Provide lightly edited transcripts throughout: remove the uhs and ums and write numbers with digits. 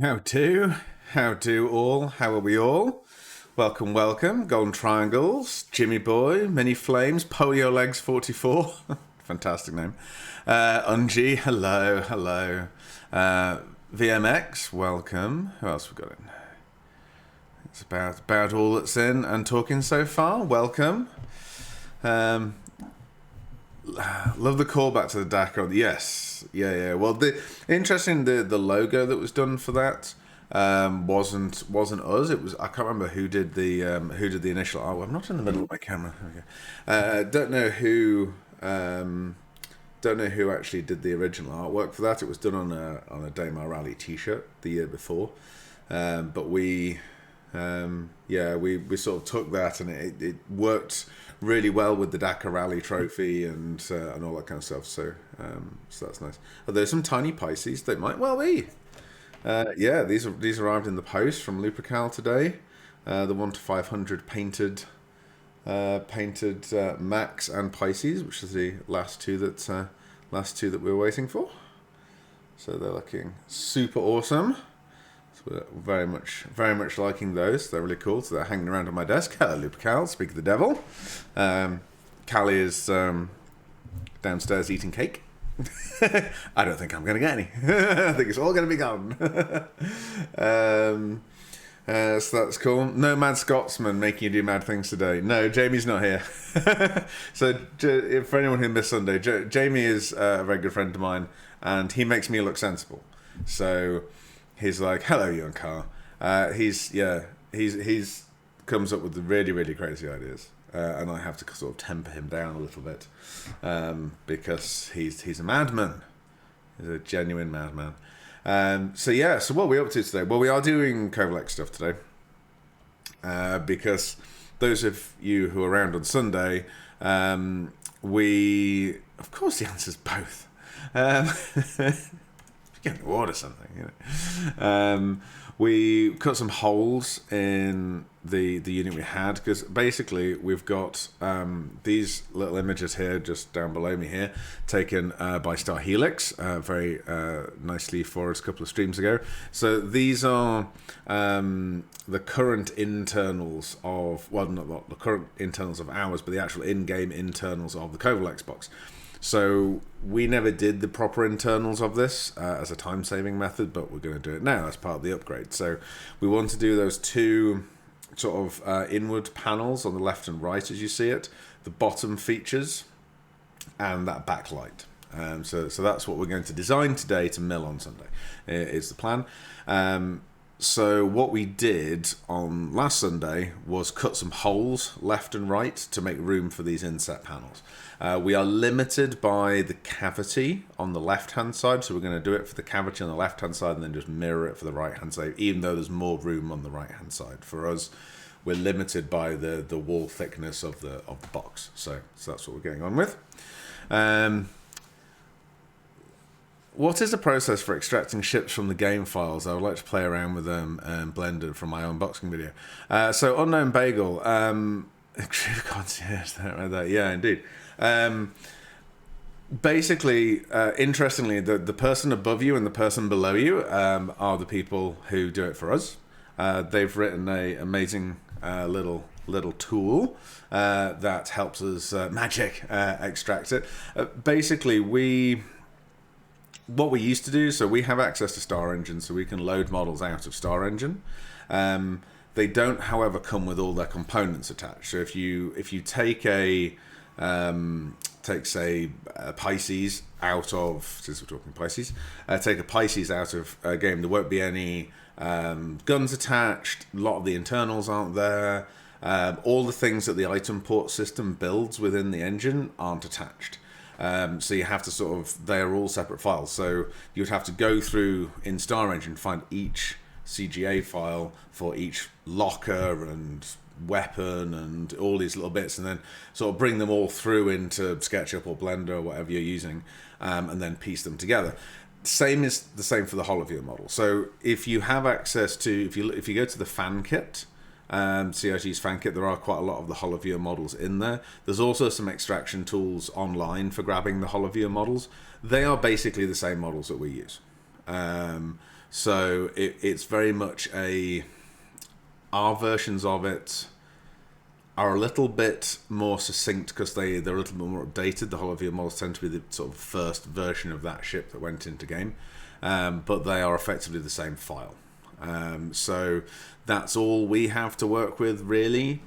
How do all? How are we all? Welcome, welcome. Golden Triangles, Jimmy Boy, Mini Flames, Polio Legs 44. Fantastic name. Unji, hello. Uh, VMX, welcome. Who else we got in? It's about all that's in and talking so far. Welcome. Um, Love the callback to the Dakar. Yes, yeah. Well, the logo that was done for that wasn't us. It was, I can't remember who did the initial artwork. I'm not in the middle of my camera. Okay. Don't know who actually did the original artwork for that. It was done on a Daymar Rally T-shirt the year before, but we sort of took that and it worked really well with the Dakar Rally trophy and all that kind of stuff. So that's nice. Are there some tiny Pisces? They might well be. These arrived in the post from Lupercal today. The 1 to 500 painted Max and Pisces, which is the last two that we were waiting for. So they're looking super awesome. So we're very much liking those. They're really cool. So they're hanging around on my desk. Hello, Lupercal. Speak of the devil. Callie is downstairs eating cake. I don't think I'm going to get any. I think it's all going to be gone. So that's cool. No Mad Scotsman making you do mad things today. No, Jamie's not here. So for anyone who missed Sunday, Jamie is a very good friend of mine, and he makes me look sensible. So he's like, "Hello, young car." He's comes up with the really, really crazy ideas, and I have to sort of temper him down a little bit because he's a madman. He's a genuine madman. So what are we up to today? Well, we are doing Covalex stuff today because those of you who are around on Sunday, of course the answer's both. Get an order something, you know. We cut some holes in the unit we had because basically we've got these little images here just down below me here taken by Star Helix very nicely for us a couple of streams ago. So these are the current internals of, well, not the current internals of ours, but the actual in-game internals of the Covalex box. So we never did the proper internals of this as a time-saving method, but we're going to do it now as part of the upgrade. So we want to do those two sort of inward panels on the left and right as you see it, the bottom features, and that backlight. So that's what we're going to design today to mill on Sunday, is the plan. So what we did on last Sunday was cut some holes left and right to make room for these inset panels. We are limited by the cavity on the left-hand side, so we're going to do it for the cavity on the left-hand side and then just mirror it for the right-hand side, even though there's more room on the right-hand side. For us, we're limited by the wall thickness of the box. So that's what we're getting on with. What is the process for extracting ships from the game files? I would like to play around with them Blender from my unboxing video. So Unknown Bagel, True Concierge, that right there. Yeah, indeed. Basically, interestingly, the person above you and the person below you are the people who do it for us. They've written an amazing little tool that helps us magic extract it. Basically, what we used to do, so we have access to Star Engine, so we can load models out of Star Engine. They don't, however, come with all their components attached. So if you take say a Pisces out of, since we're talking Pisces, take a Pisces out of a game, there won't be any guns attached. A lot of the internals aren't there. All the things that the item port system builds within the engine aren't attached. So you have to they're all separate files. So you'd have to go through in Star Engine, find each CGA file for each locker and weapon and all these little bits, and then sort of bring them all through into SketchUp or Blender or whatever you're using, and then piece them together. Same is the same for the Holoview model. So if you have access to, if you go to the fan kit, CIG's fan kit, there are quite a lot of the Holoview models in there. There's also some extraction tools online for grabbing the Holoview models. They are basically the same models that we use. So it's very much a our versions of it are a little bit more succinct because they're a little bit more updated. The Hollow View models tend to be the sort of first version of that ship that went into game, but they are effectively the same file. So that's all we have to work with, really.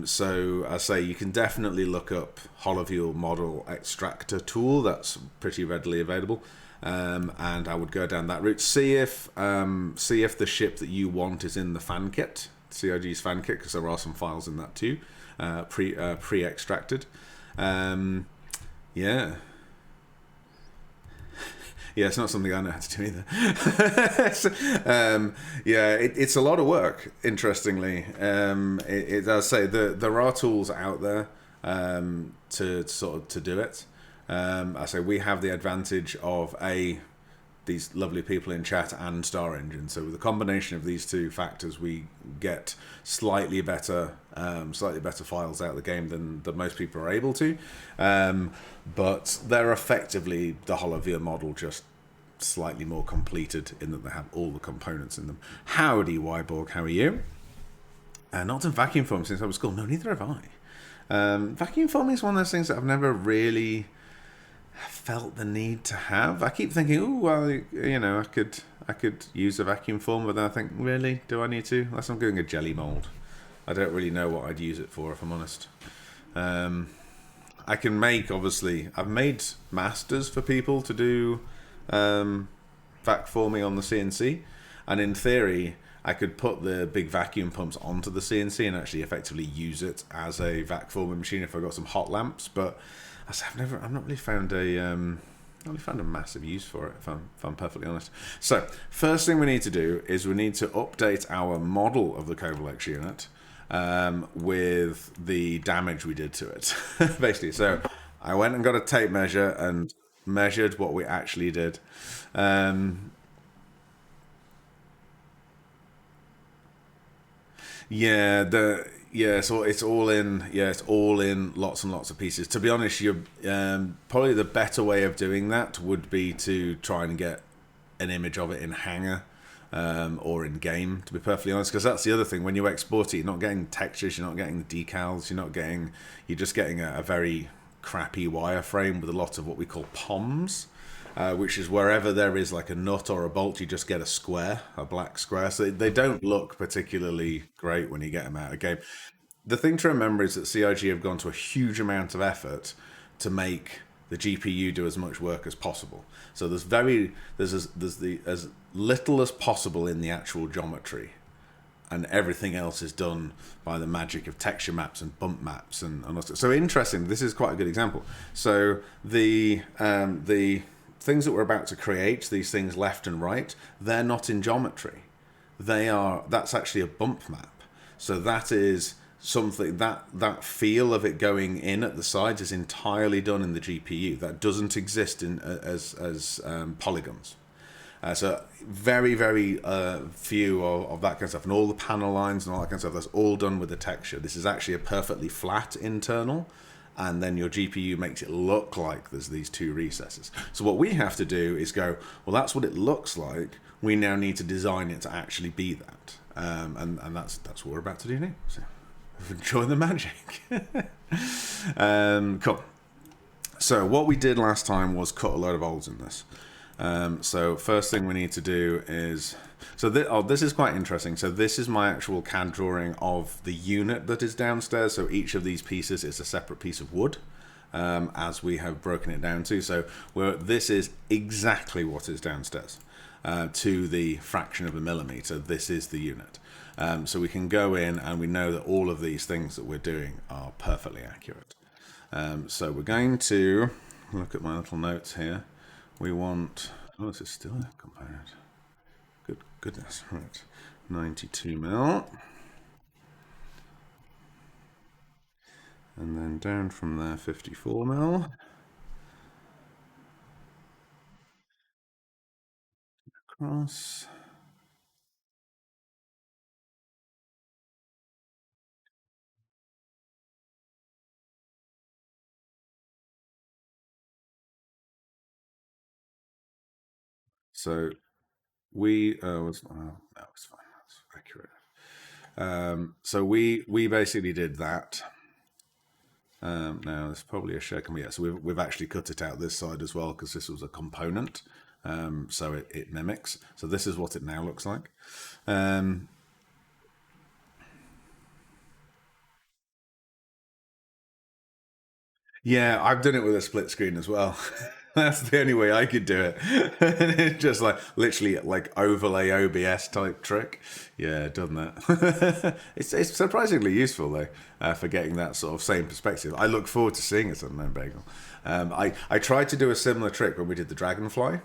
So I say you can definitely look up HoloView model extractor tool. That's pretty readily available. And I would go down that route. See if the ship that you want is in the fan kit, CIG's fan kit, because there are some files in that too, pre extracted. Yeah, yeah, it's not something I know how to do either. Yeah, it's a lot of work. Interestingly, I say there are tools out there to sort of to do it. I say we have the advantage of these lovely people in chat and Star Engine. So with the combination of these two factors, we get slightly better files out of the game than most people are able to. But they're effectively the HoloVia model, just slightly more completed in that they have all the components in them. Howdy, Wyborg, how are you? Not done vacuum foam since I was school. No, neither have I. Vacuum foaming is one of those things that I've never really felt the need to have. I keep thinking, oh well, I could use a vacuum form, but then I think, really, do I need to? Unless I'm doing a jelly mold, I don't really know what I'd use it for, if I'm honest. I can make, obviously, I've made masters for people to do vac forming on the CNC, and in theory, I could put the big vacuum pumps onto the CNC and actually effectively use it as a vac forming machine if I got some hot lamps, but I've not really found a massive use for it, if I'm perfectly honest. So, first thing we need to do is we need to update our model of the Covalex unit with the damage we did to it, basically. So, I went and got a tape measure and measured what we actually did. Yeah, so it's all in. Yeah, it's all in lots and lots of pieces. To be honest, you probably the better way of doing that would be to try and get an image of it in Hangar or in game. To be perfectly honest, because that's the other thing. When you export it, you're not getting textures, you're not getting decals, you're just getting a very crappy wireframe with a lot of what we call POMs. Which is wherever there is like a nut or a bolt, you just get a square, a black square. So they don't look particularly great when you get them out of game. The thing to remember is that CIG have gone to a huge amount of effort to make the GPU do as much work as possible. So there's as little as possible in the actual geometry, and everything else is done by the magic of texture maps and bump maps and so interesting. This is quite a good example. So the things that we're about to create, these things left and right, they're not in geometry. That's actually a bump map. So that is something that feel of it going in at the sides is entirely done in the GPU. That doesn't exist in as polygons. So very, very few of that kind of stuff, and all the panel lines and all that kind of stuff. That's all done with the texture. This is actually a perfectly flat internal, and then your GPU makes it look like there's these two recesses. So what we have to do is go, well, that's what it looks like. We now need to design it to actually be that, and that's what we're about to do now. So enjoy the magic. Cool. So what we did last time was cut a load of holes in this. So first thing we need to do is, this is quite interesting. So this is my actual CAD drawing of the unit that is downstairs. So each of these pieces is a separate piece of wood, as we have broken it down to. So this is exactly what is downstairs, to the fraction of a millimeter. This is the unit. So we can go in and we know that all of these things that we're doing are perfectly accurate. So we're going to look at my little notes here. We want, this is still a component. Good goodness, right. 92 mil. And then down from there, 54 mil. Across. So no, it's fine. That's accurate. So we basically did that. Now there's probably a share. Yeah, so we've actually cut it out this side as well because this was a component. So it mimics. So this is what it now looks like. Um, Yeah, I've done it with a split screen as well. That's the only way I could do it. It's just like literally like overlay OBS type trick. Yeah, done that. It's surprisingly useful though for getting that sort of same perspective. I look forward to seeing it on No Bagel. I tried to do a similar trick when we did the Dragonfly,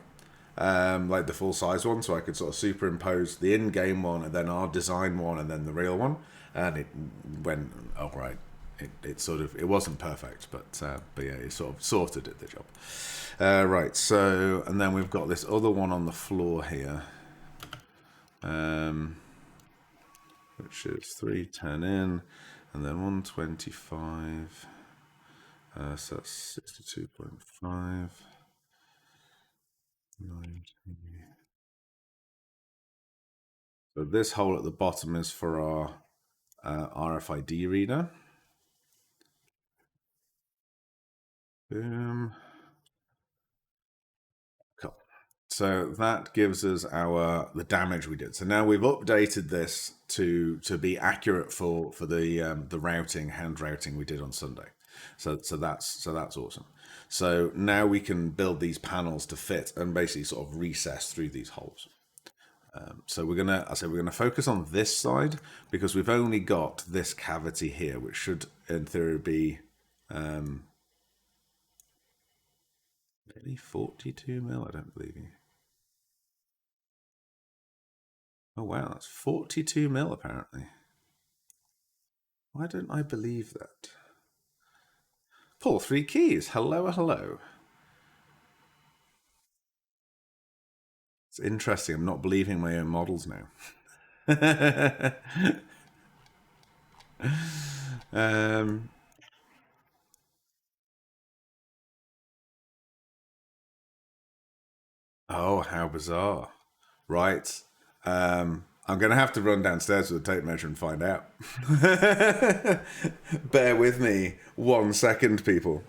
like the full size one, so I could sort of superimpose the in-game one and then our design one and then the real one, and it went all right. It sort of it wasn't perfect, but yeah, it sort of sorted it the job. Right, so and then we've got this other one on the floor here, um, which is 310 in, and then 125. So that's 62.5. 90. So this hole at the bottom is for our RFID reader. Boom. Cool. So that gives us the damage we did. So now we've updated this to be accurate for the routing, hand routing we did on Sunday. So that's awesome. So now we can build these panels to fit and basically sort of recess through these holes. So we're gonna focus on this side because we've only got this cavity here, which should in theory be really 42 mil. I don't believe you. Oh wow, that's 42 mil apparently. Why don't I believe that? Paul, 3 keys. Hello, hello. It's interesting. I'm not believing my own models now. um, oh, how bizarre. Right. I'm going to have to run downstairs with a tape measure and find out. Bear with me 1 second, people.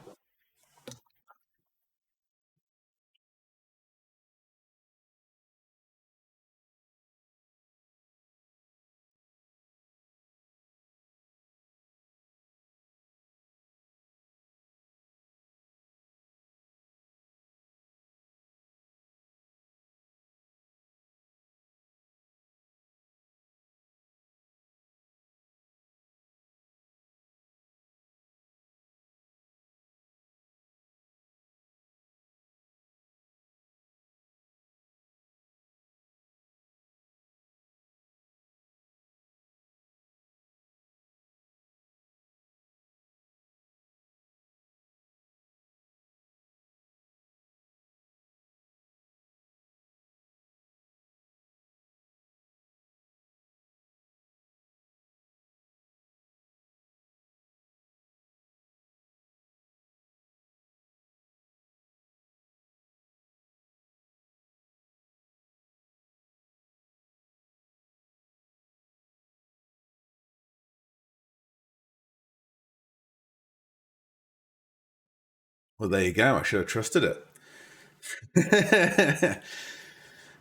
Well, there you go. I should have trusted it.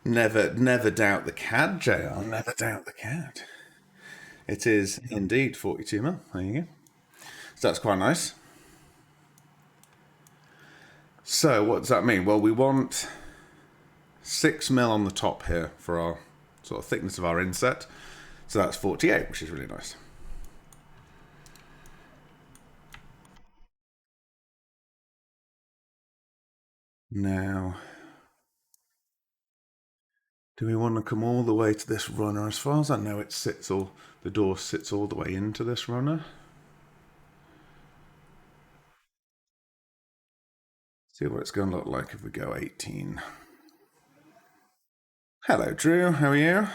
Never doubt the CAD, JR. Never doubt the CAD. It is indeed 42 mil. There you go. So that's quite nice. So what does that mean? Well, we want 6 mil on the top here for our sort of thickness of our inset. So that's 48, which is really nice. Now, do we want to come all the way to this runner? As far as I know, the door sits all the way into this runner. See what it's going to look like if we go 18. Hello, Drew. How are you?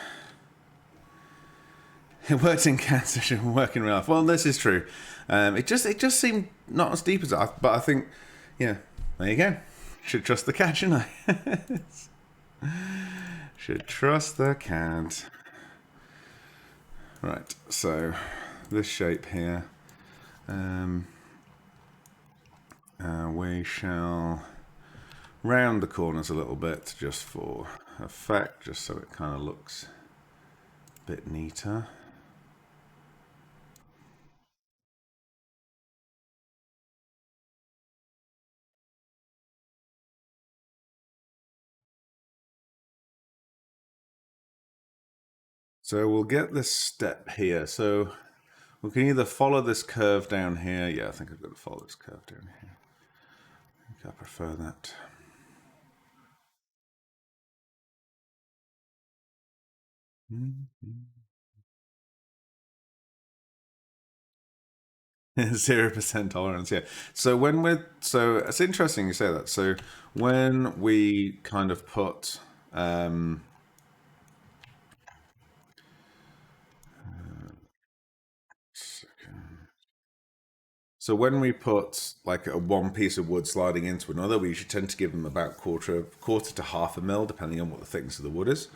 It worked in Kansas and work in real life. Well, this is true. It just seemed not as deep as I. But I think, yeah, there you go. Should trust the cat, shouldn't I? Should trust the cat. Right, so this shape here, we shall round the corners a little bit just for effect, just so it kind of looks a bit neater. So we'll get this step here. So we can either follow this curve down here. Yeah, I think I've got to follow this curve down here. I think I prefer that. 0% tolerance, yeah. So it's interesting you say that. So when we kind of put so when we put like a one piece of wood sliding into another, we should tend to give them about quarter to half a mil, depending on what the thickness of the wood is.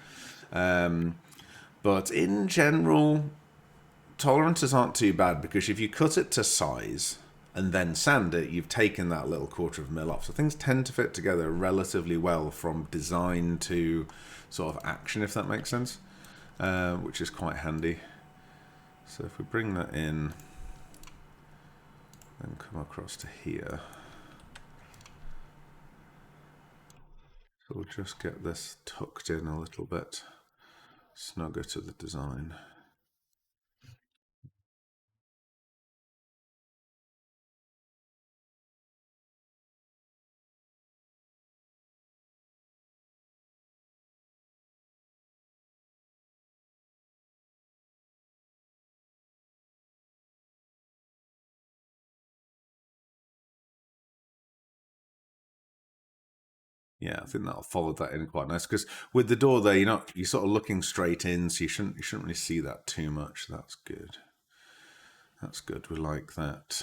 But in general, tolerances aren't too bad because if you cut it to size and then sand it, you've taken that little quarter of a mil off. So things tend to fit together relatively well from design to sort of action, if that makes sense, which is quite handy. So if we bring that in and come across to here, so we'll just get this tucked in a little bit snugger to the design. Yeah, I think that'll follow that in quite nice because with the door there, you're sort of looking straight in, so you shouldn't really see that too much. That's good. That's good. We like that.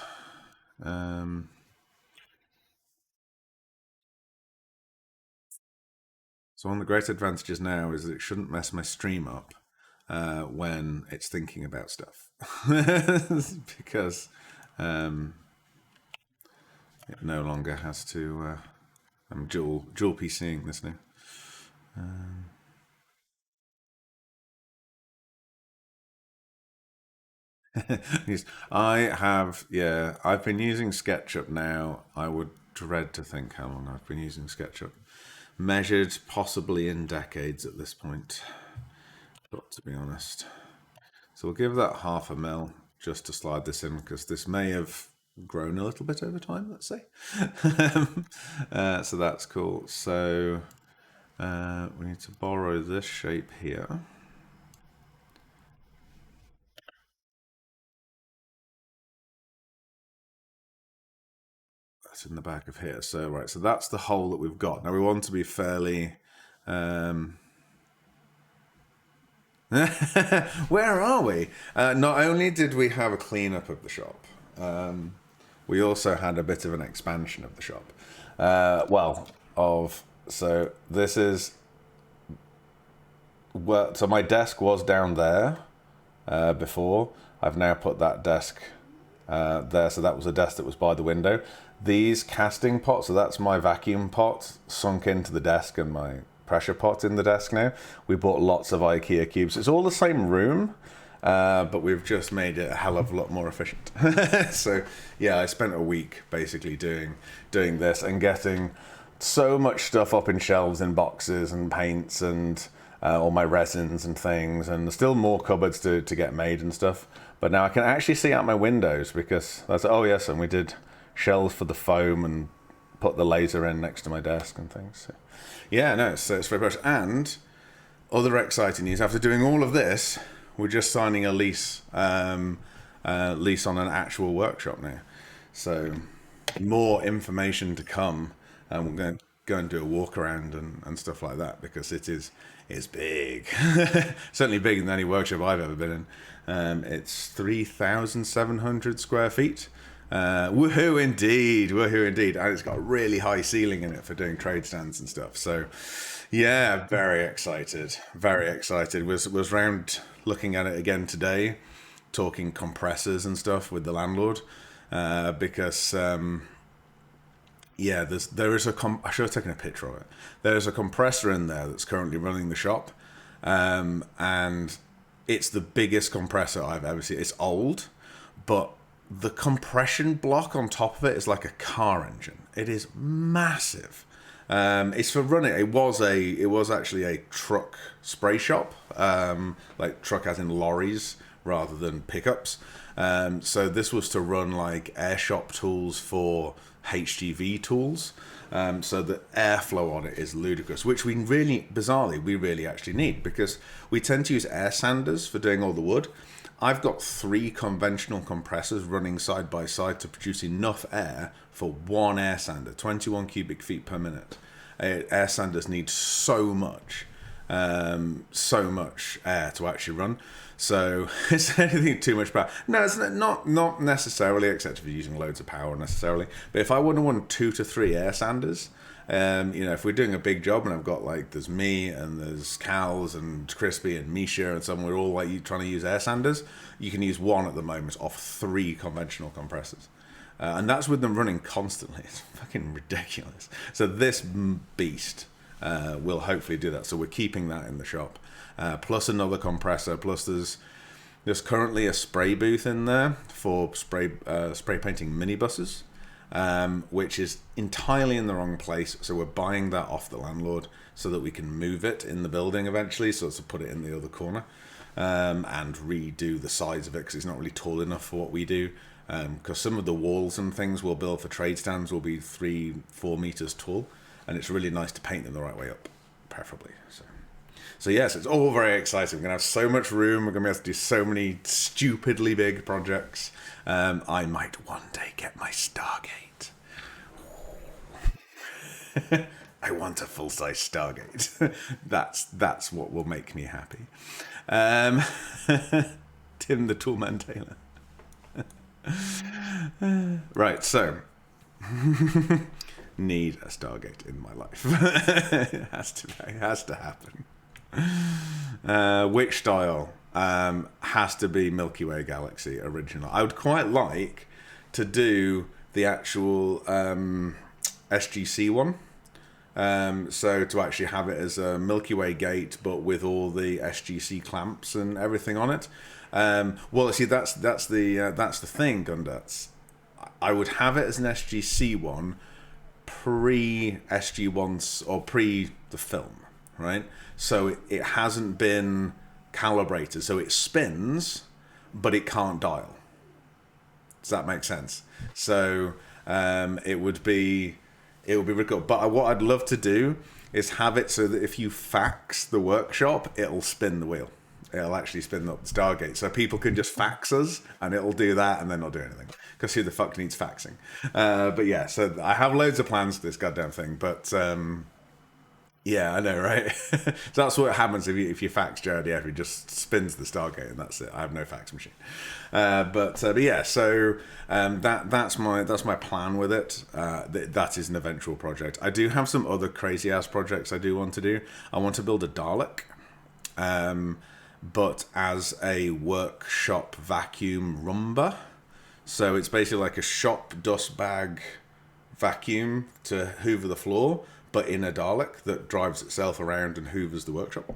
So one of the great advantages now is that it shouldn't mess my stream up when it's thinking about stuff because it no longer has to. I'm dual PCing this now. I've been using SketchUp now. I would dread to think how long I've been using SketchUp. Measured possibly in decades at this point, but to be honest. So we'll give that half a mil just to slide this in because this may have grown a little bit over time, let's say. So that's cool. So we need to borrow this shape here. That's in the back of here. So right, so that's the hole that we've got. Now we want to be fairly where are we? Not only did we have a cleanup of the shop, we also had a bit of an expansion of the shop. So this is so my desk was down there before. I've now put that desk there, so that was a desk that was by the window. These casting pots, so that's my vacuum pot sunk into the desk and my pressure pot in the desk now. We bought lots of IKEA cubes. It's all the same room, but we've just made it a hell of a lot more efficient. So yeah, I spent a week basically doing this and getting so much stuff up in shelves and boxes and paints and all my resins and things, and there's still more cupboards to get made and stuff. But now I can actually see out my windows because that's, oh yes, and we did shelves for the foam and put the laser in next to my desk and things. So, yeah, no, so it's very much. And other exciting news, after doing all of this, we're just signing a lease on an actual workshop now. So more information to come, and we're going to go and do a walk around and stuff like that because it's big. Certainly bigger than any workshop I've ever been in. It's 3,700 square feet. Woohoo indeed, woohoo indeed. And it's got a really high ceiling in it for doing trade stands and stuff. So yeah, very excited. Very excited. Was round looking at it again today, talking compressors and stuff with the landlord. Because yeah, there is I should have taken a picture of it. There is a compressor in there that's currently running the shop. And it's the biggest compressor I've ever seen. It's old, but the compression block on top of it is like a car engine. It is massive. It's for running. It was actually a truck spray shop, like truck as in lorries rather than pickups. So this was to run like air shop tools for HGV tools. So the airflow on it is ludicrous, which we really actually need, because we tend to use air sanders for doing all the wood. I've got 3 conventional compressors running side by side to produce enough air for one air sander, 21 cubic feet per minute. Air sanders need so much air to actually run. So is there anything too much power? No, it's not necessarily, except if you're using loads of power necessarily. But if I would have won 2 to 3 air sanders, if we're doing a big job and I've got there's me and there's Cal's and Crispy and Misha and someone, we're all trying to use air sanders, you can use 1 at the moment off 3 conventional compressors. And that's with them running constantly. It's fucking ridiculous. So this beast will hopefully do that. So we're keeping that in the shop. Plus another compressor. Plus there's currently a spray booth in there for spray painting minibuses, which is entirely in the wrong place. So we're buying that off the landlord so that we can move it in the building eventually. So to put it in the other corner and redo the sides of it, because it's not really tall enough for what we do. Because some of the walls and things we'll build for trade stands will be 3-4 meters tall, and it's really nice to paint them the right way up, preferably. So yes, it's all very exciting. We're going to have so much room. We're going to be able to do so many stupidly big projects. I might one day get my Stargate. I want a full-size Stargate. That's what will make me happy. Tim the Toolman Taylor. Right, so need a Stargate in my life. It has to happen. Which style? Has to be Milky Way Galaxy original. I would quite like to do the actual SGC one. So to actually have it as a Milky Way gate, but with all the SGC clamps and everything on it. Well, see, that's the thing, Gunduts. I would have it as an SGC one pre SG1s or pre the film, right? So it hasn't been calibrated, so it spins, but it can't dial. Does that make sense? So it would be really cool. But what I'd love to do is have it so that if you fax the workshop, it'll spin the wheel. It'll actually spin up the Stargate. So people can just fax us and it'll do that and then not do anything. Because who the fuck needs faxing? But yeah, so I have loads of plans for this goddamn thing. But yeah, I know, right? So that's what happens if you fax JRDF. He just spins the Stargate and that's it. I have no fax machine. But yeah, so that's my plan with it. That is an eventual project. I do have some other crazy ass projects I do want to do. I want to build a Dalek. But as a workshop vacuum Roomba. So it's basically like a shop dust bag vacuum to hoover the floor, but in a Dalek that drives itself around and hoovers the workshop.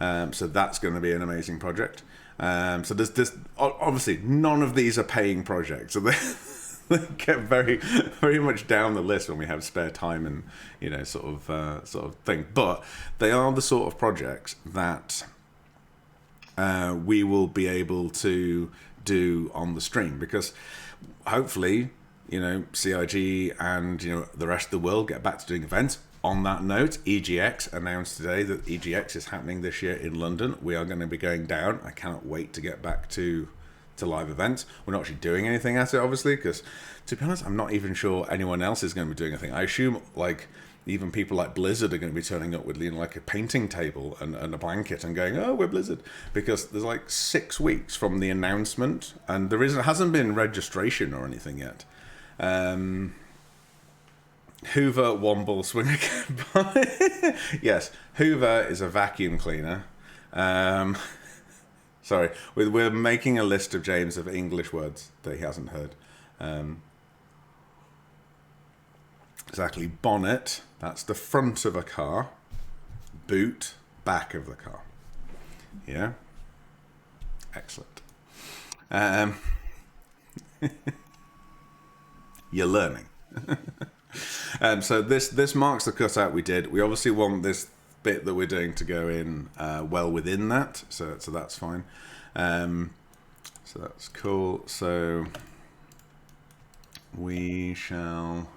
So that's going to be an amazing project. So there's obviously none of these are paying projects. So they get very, very much down the list when we have spare time and sort of thing. But they are the sort of projects that we will be able to do on the stream, because hopefully CIG and the rest of the world get back to doing events. On that note, EGX announced today that EGX is happening this year in London. We are going to be going down. I cannot wait to get back to live events. We're not actually doing anything at it, obviously, because to be honest, I'm not even sure anyone else is going to be doing anything. I assume even people like Blizzard are going to be turning up with, like a painting table and a blanket and going, "Oh, we're Blizzard," because there's like 6 weeks from the announcement, and hasn't been registration or anything yet. Hoover Womble Swinger Goodbye. Yes, Hoover is a vacuum cleaner. Um, Sorry, we're making a list of James of English words that he hasn't heard. Exactly. Bonnet, that's the front of a car. Boot, back of the car. Yeah? Excellent. Um, you're learning. So this marks the cutout we did. We obviously want this bit that we're doing to go in well within that, so that's fine. So that's cool. So we shall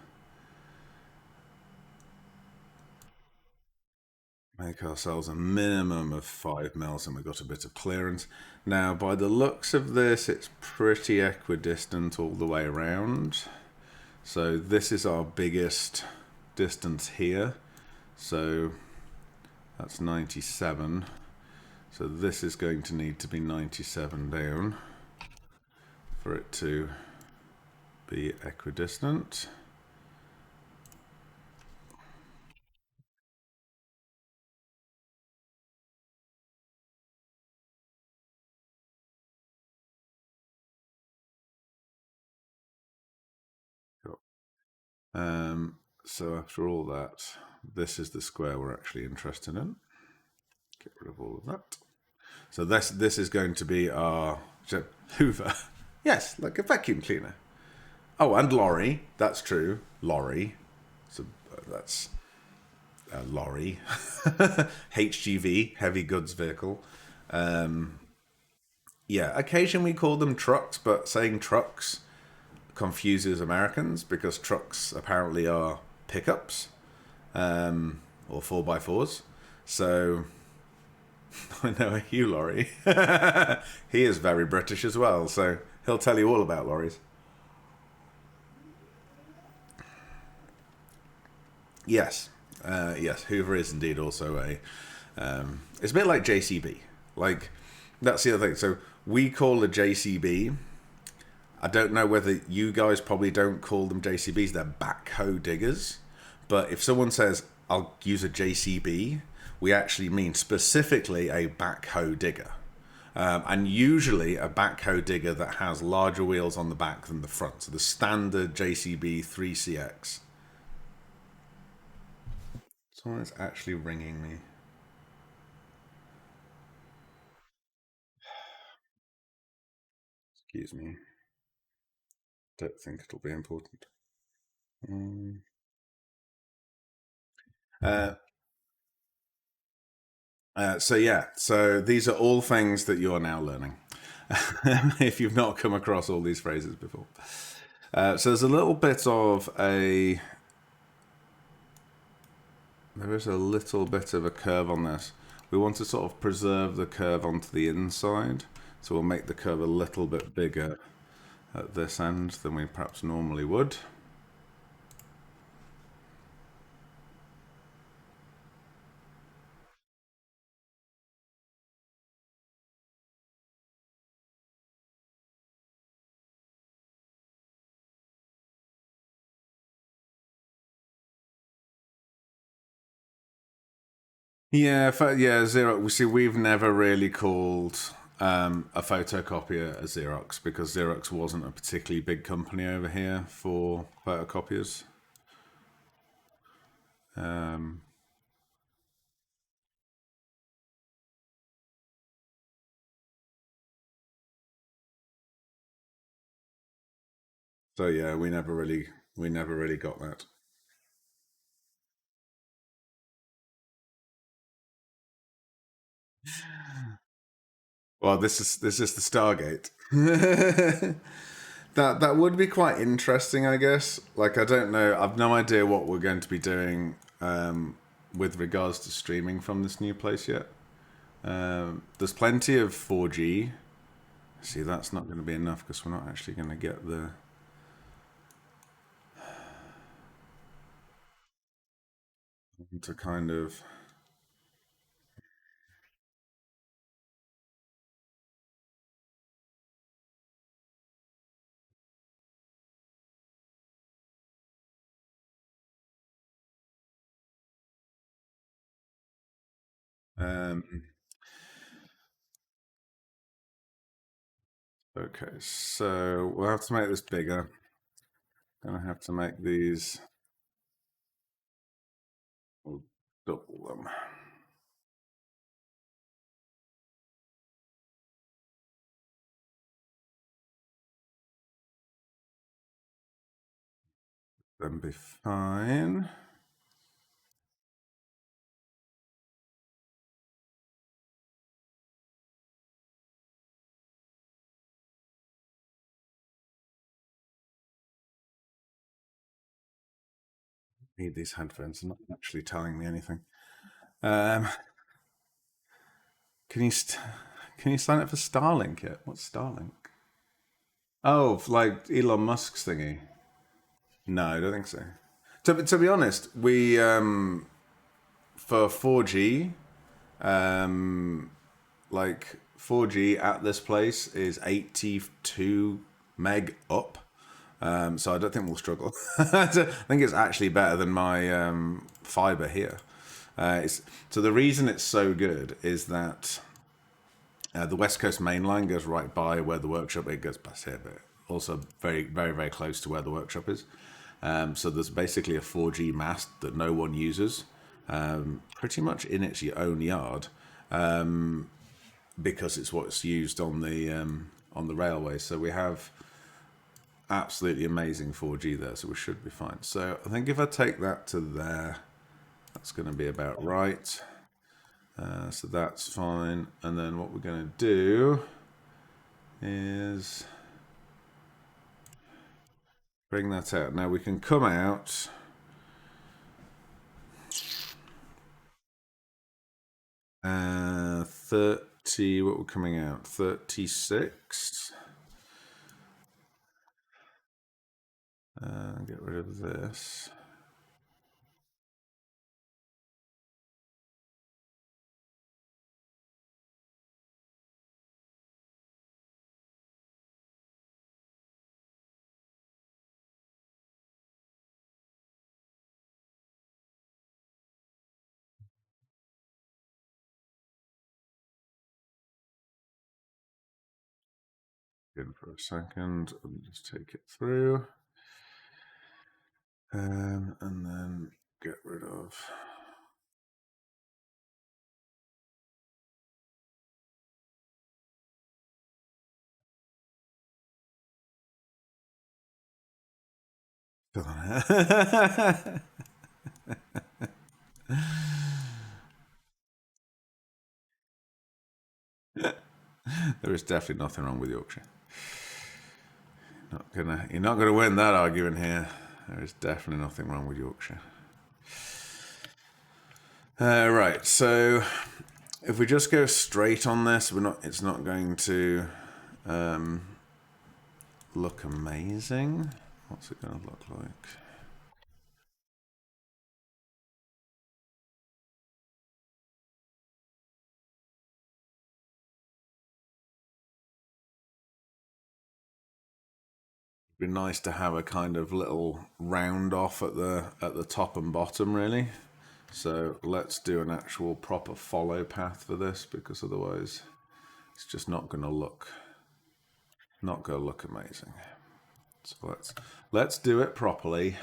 make ourselves a minimum of 5 mils, and we've got a bit of clearance. Now, by the looks of this, it's pretty equidistant all the way around. So this is our biggest distance here. So that's 97. So this is going to need to be 97 down for it to be equidistant. So after all that, this is the square we're actually interested in. Get rid of all of that. So this is going to be our Hoover. Yes, like a vacuum cleaner. Oh, and lorry. That's true. Lorry. So that's a lorry. HGV, heavy goods vehicle. Yeah, occasionally we call them trucks, but saying trucks confuses Americans because trucks apparently are pickups or 4x4s. So I know a Hugh lorry. He is very British as well, so he'll tell you all about lorries. Yes, yes, Hoover is indeed also a. It's a bit like JCB. Like that's the other thing. So we call a JCB. I don't know whether you guys probably don't call them JCBs. They're backhoe diggers. But if someone says I'll use a JCB, we actually mean specifically a backhoe digger. And usually a backhoe digger that has larger wheels on the back than the front. So the standard JCB 3CX. Someone is actually ringing me. Excuse me. Don't think it'll be important. Um, uh, so yeah, so these are all things that you are now learning. If you've not come across all these phrases before. So there's a little bit of a. There is a little bit of a curve on this. We want to sort of preserve the curve onto the inside. So we'll make the curve a little bit bigger at this end than we perhaps normally would. Yeah, yeah, Xerox. We see, we've never really called a photocopier a Xerox because Xerox wasn't a particularly big company over here for photocopiers. Um, so yeah, we never really got that. Well, this is the Stargate. That would be quite interesting, I guess. Like, I don't know. I've no idea what we're going to be doing with regards to streaming from this new place yet. There's plenty of 4G. See, that's not going to be enough because we're not actually going to get the. to kind of um, okay, so we'll have to make this bigger. Gonna have to make these, we'll double them. Then be fine. Need these headphones. They're not actually telling me anything. Um, can you can you sign up for Starlink yet? What's Starlink? Oh, like Elon Musk's thingy. No, I don't think so. To be honest, we for 4G, like 4G at this place is 82 meg up. So I don't think we'll struggle. I think it's actually better than my fiber here. So the reason it's so good is that the West Coast main line goes right by where the workshop. It goes past here, but also very, very, very close to where the workshop is. So there's basically a 4G mast that no one uses, pretty much in its own yard, because it's what's used on the railway. So we have absolutely amazing 4G there, so we should be fine. So I think if I take that to there, that's going to be about right. So that's fine. And then what we're going to do is bring that out. Now we can come out. 30, what we're coming out? 36. Get rid of this. In for a second and just take it through. And then get rid of. There is definitely nothing wrong with Yorkshire. You're not gonna win that argument here. There is definitely nothing wrong with Yorkshire. Right, so if we just go straight on this, it's not going to look amazing. What's it going to look like? It'd be nice to have a kind of little round off at the top and bottom, really. So let's do an actual proper follow path for this, because otherwise it's just not going to look amazing. So let's do it properly.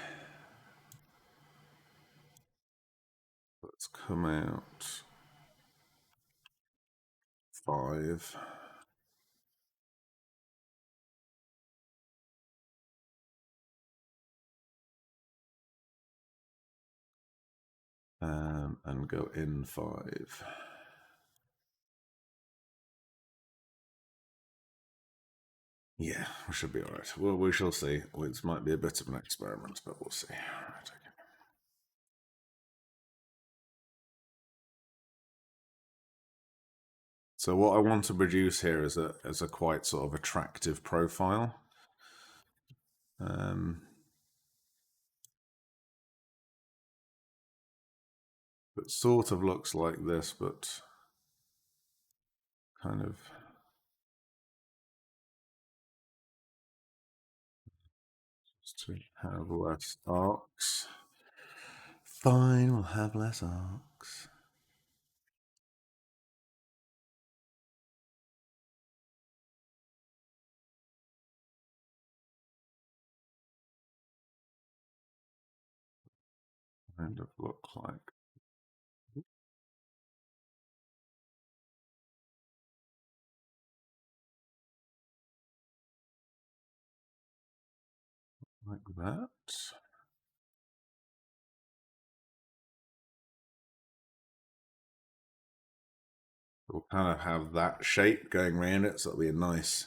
Let's come out 5. And go in 5. Yeah, we should be all right. Well, we shall see. It might be a bit of an experiment, but we'll see. Right, okay. So what I want to produce here is a quite sort of attractive profile. Um, It sort of looks like this, but kind of to have less arcs. Fine, we'll have less arcs. Kind of look like. Like that. We'll kind of have that shape going around it, so it'll be a nice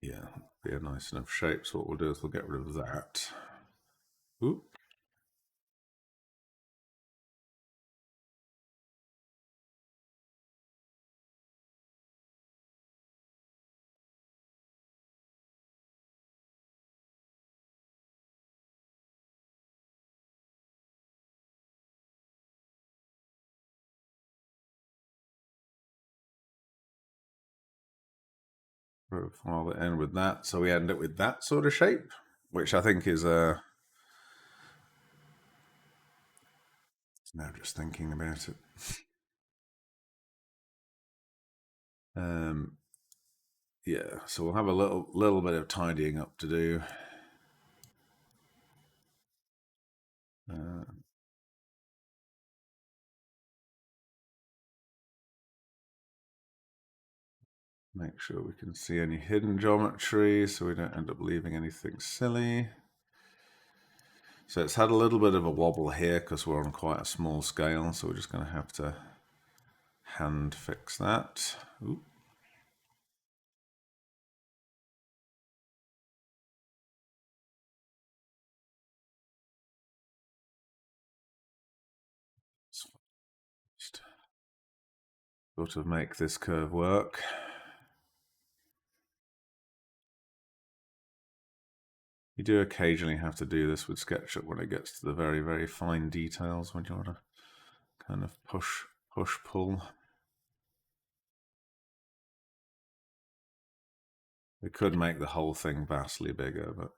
yeah, be a nice enough shape. So what we'll do is we'll get rid of that. Oop. Profile it in with that, so we end up with that sort of shape, which I think is now just thinking about it. Yeah, so we'll have a little bit of tidying up to do. Uh, make sure we can see any hidden geometry so we don't end up leaving anything silly. So it's had a little bit of a wobble here because we're on quite a small scale, so we're just going to have to hand fix that. Ooh. Just sort of make this curve work. You do occasionally have to do this with SketchUp when it gets to the very, very fine details, when you want to kind of push, pull. We could make the whole thing vastly bigger, but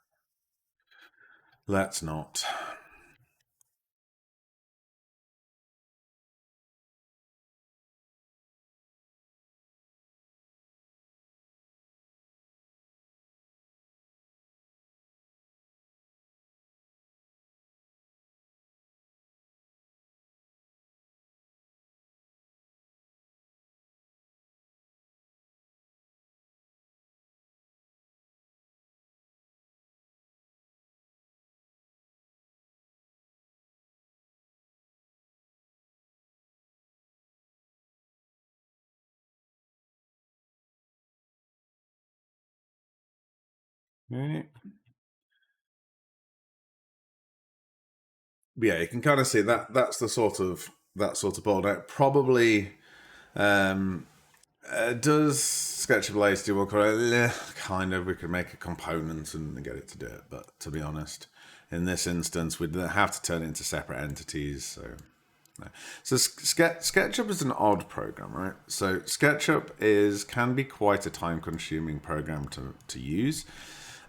let's not. Okay. Yeah, you can kind of see that that's the sort of board out. Probably does SketchUp do work? Kind of. We could make a component and get it to do it, but to be honest, in this instance, we'd have to turn it into separate entities. So, no. So SketchUp is an odd program, right? So SketchUp can be quite a time-consuming program to use,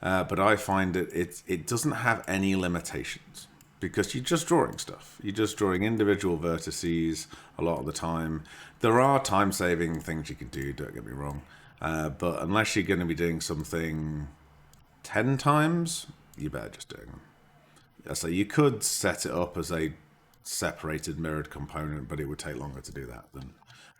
but I find it doesn't have any limitations because you're just drawing stuff. You're just drawing individual vertices a lot of the time. There are time-saving things you can do, don't get me wrong, but unless you're going to be doing something 10 times, you better just do them. So you could set it up as a separated mirrored component, but it would take longer to do that than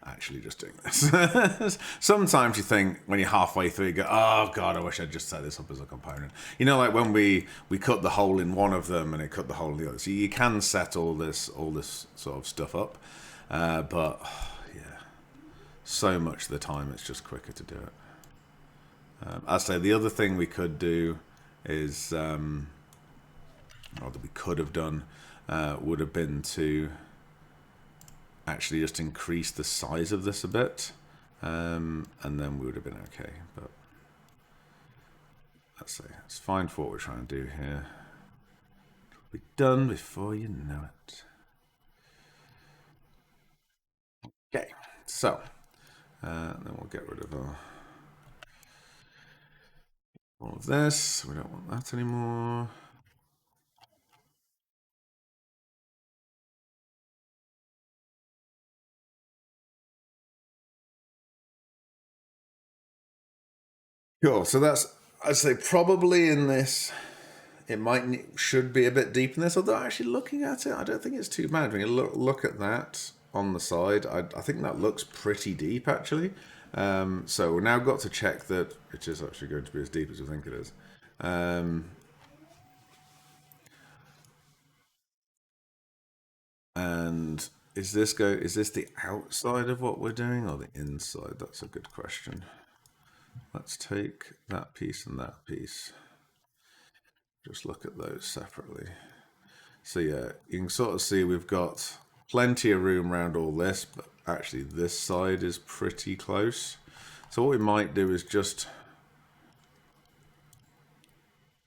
actually just doing this. Sometimes you think when you're halfway through, you go, "Oh God, I wish I'd just set this up as a component." You know, like when we cut the hole in one of them and it cut the hole in the other. So you can set all this sort of stuff up, but yeah, so much of the time it's just quicker to do it. I'd say the other thing we could do is, or that we could have done, would have been to actually just increase the size of this a bit, and then we would have been okay. But let's see. Let's find what we're trying to do here. It'll be done before you know it. Okay, so then we'll get rid of all of this. We don't want that anymore. Cool. So that's, I'd say, probably in this. It should be a bit deep in this, although actually looking at it, I don't think it's too bad. When you look at that on the side, I think that looks pretty deep actually. So we've now got to check that it is actually going to be as deep as we think it is. And is this the outside of what we're doing or the inside? That's a good question. Let's take that piece and that piece. Just look at those separately. So yeah, you can sort of see we've got plenty of room around all this, but actually this side is pretty close. So what we might do is just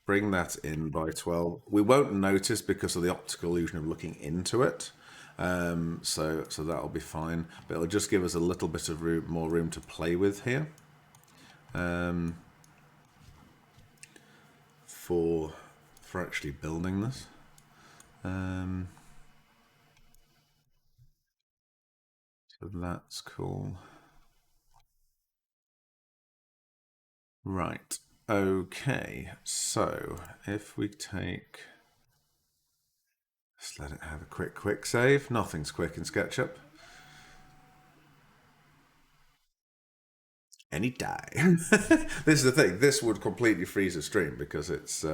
bring that in by 12. We won't notice because of the optical illusion of looking into it. So that'll be fine, but it'll just give us a little bit of more room to play with here. For actually building this. So that's cool. Right. Okay. So if we take, let's let it have a quick save. Nothing's quick in SketchUp. Any die. This is the thing. This would completely freeze the stream because it's.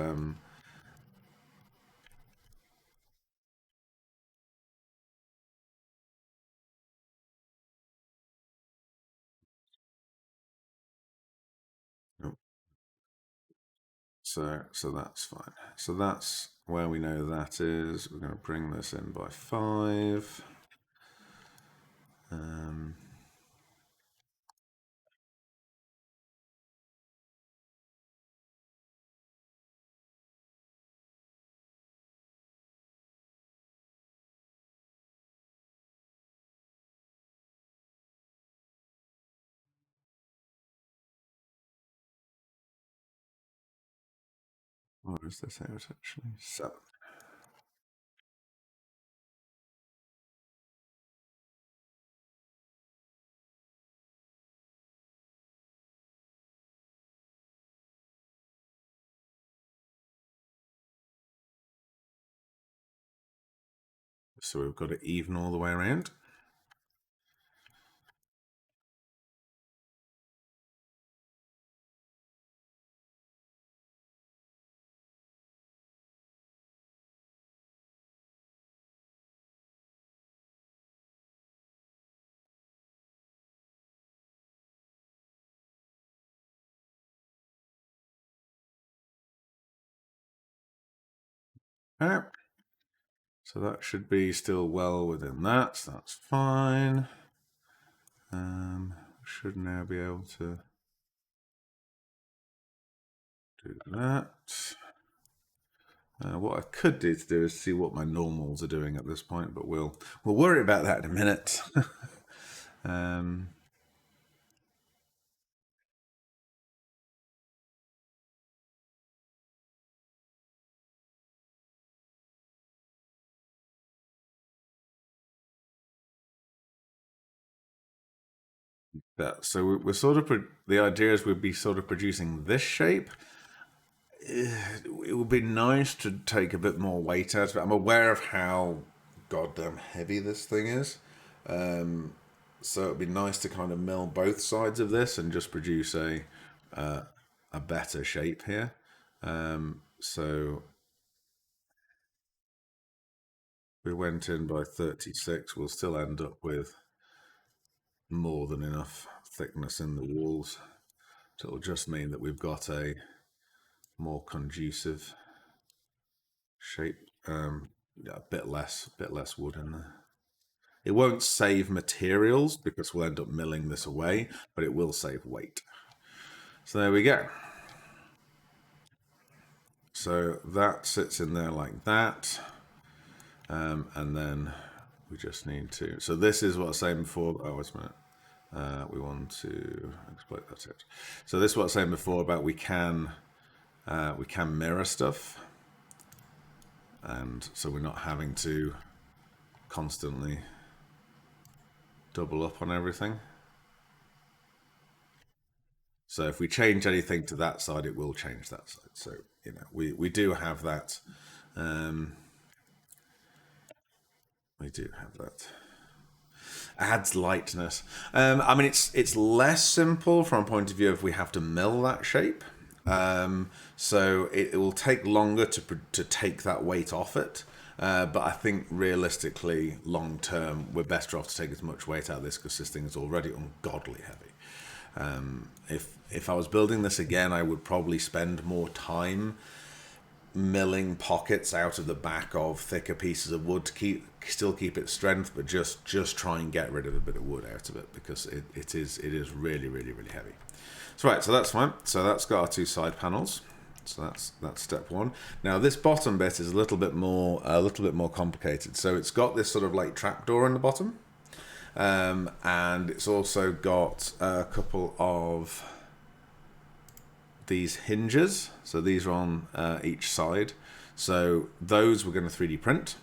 So that's fine. So that's where we know that is. We're going to bring this in by 5. What is this out actually? 7. So we've got it even all the way around. Ah, so that should be still well within that. So that's fine. Should now be able to do that. What I could do is see what my normals are doing at this point, but we'll worry about that in a minute. So we're sort of the idea is we'd be sort of producing this shape. It would be nice to take a bit more weight out of it. I'm aware of how goddamn heavy this thing is. So it'd be nice to kind of mill both sides of this and just produce a better shape here. So we went in by 36. We'll still end up with more than enough thickness in the walls. So it'll just mean that we've got a more conducive shape. Yeah, a bit less wood in there. It won't save materials because we'll end up milling this away, but it will save weight. So there we go. So that sits in there like that. And then we just need to, so this is what I was saying before. Oh, wait a minute. We want to exploit that. So this is what I was saying before about we can mirror stuff. And so we're not having to constantly double up on everything. So if we change anything to that side, it will change that side. So, you know, we do have that. We do have that. Adds lightness. I mean, it's less simple from a point of view if we have to mill that shape. So it will take longer to take that weight off it. But I think realistically, long term, we're better off to take as much weight out of this because this thing is already ungodly heavy. If I was building this again, I would probably spend more time milling pockets out of the back of thicker pieces of wood to still keep its strength, but just try and get rid of a bit of wood out of it because it is really heavy. So right, so that's fine. So that's got our two side panels. So that's step one. Now this bottom bit is a little bit more complicated. So it's got this sort of like trapdoor in the bottom, and it's also got a couple of these hinges. So these are on each side. So those we're going to 3D print.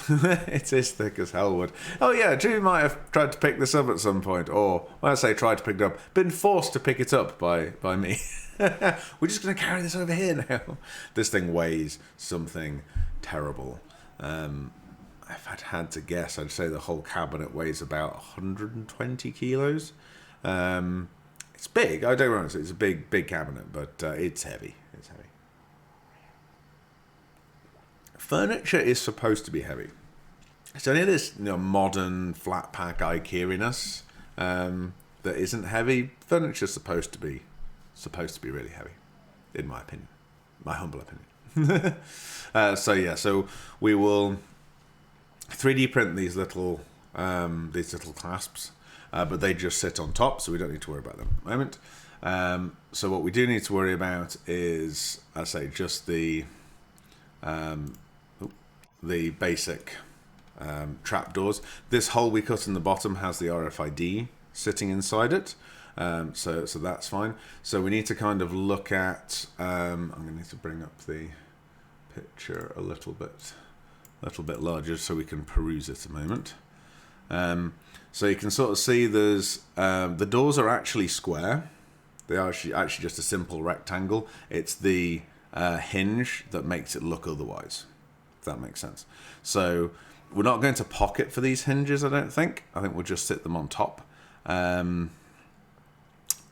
It is thick as hell wood. Oh yeah, Drew might have tried to pick this up at some point, or when I say tried to pick it up, been forced to pick it up by me. We're just going to carry this over here now. This thing weighs something terrible. If I'd had to guess, I'd say the whole cabinet weighs about 120 kilos. It's big. I don't know. It's a big cabinet, but it's heavy. It's heavy. Furniture is supposed to be heavy. It's only this modern flat pack IKEA-ness that isn't heavy. Furniture's supposed to be really heavy, in my opinion, my humble opinion. So we will 3D print these little clasps, but they just sit on top, so we don't need to worry about them at the moment. So what we do need to worry about is, I say, just the basic trapdoors. This hole we cut in the bottom has the RFID sitting inside it, so that's fine. So we need to kind of look at. I'm going to need to bring up the picture a little bit larger so we can peruse it a moment. So you can sort of see there's the doors are actually square. They are actually just a simple rectangle. It's the hinge that makes it look otherwise. If that makes sense. So we're not going to pocket for these hinges, I don't think. I think we'll just sit them on top. I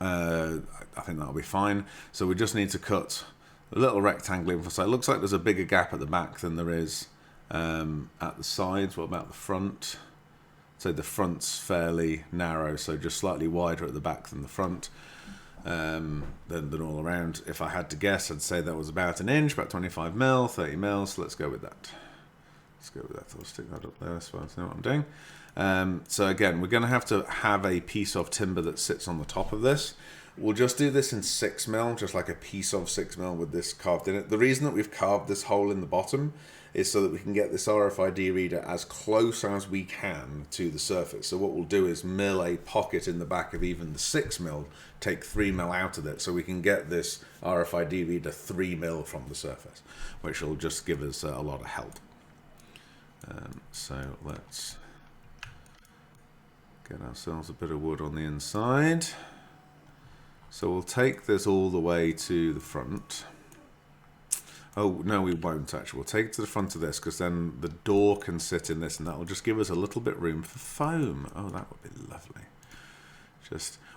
think that'll be fine. So we just need to cut a little rectangle in for side. It looks like there's a bigger gap at the back than there is at the sides. What about the front? So the front's fairly narrow, so just slightly wider at the back than the front. Than all around. If I had to guess, I'd say that was about an inch, about 25 mil, 30 mil. So let's go with that. I'll stick that up there so I know what I'm doing. So again, we're going to have a piece of timber that sits on the top of this. We'll just do this in 6 mil, just like a piece of 6 mil with this carved in it. The reason that we've carved this hole in the bottom is so that we can get this RFID reader as close as we can to the surface. So what we'll do is mill a pocket in the back of even the 6 mil, take 3 mil out of it, so we can get this RFID reader 3 mil from the surface, which will just give us a lot of help. So let's get ourselves a bit of wood on the inside. So we'll take this all the way to the front. Oh, no, we won't actually. We'll take it to the front of this because then the door can sit in this and that will just give us a little bit room for foam. Oh, that would be lovely.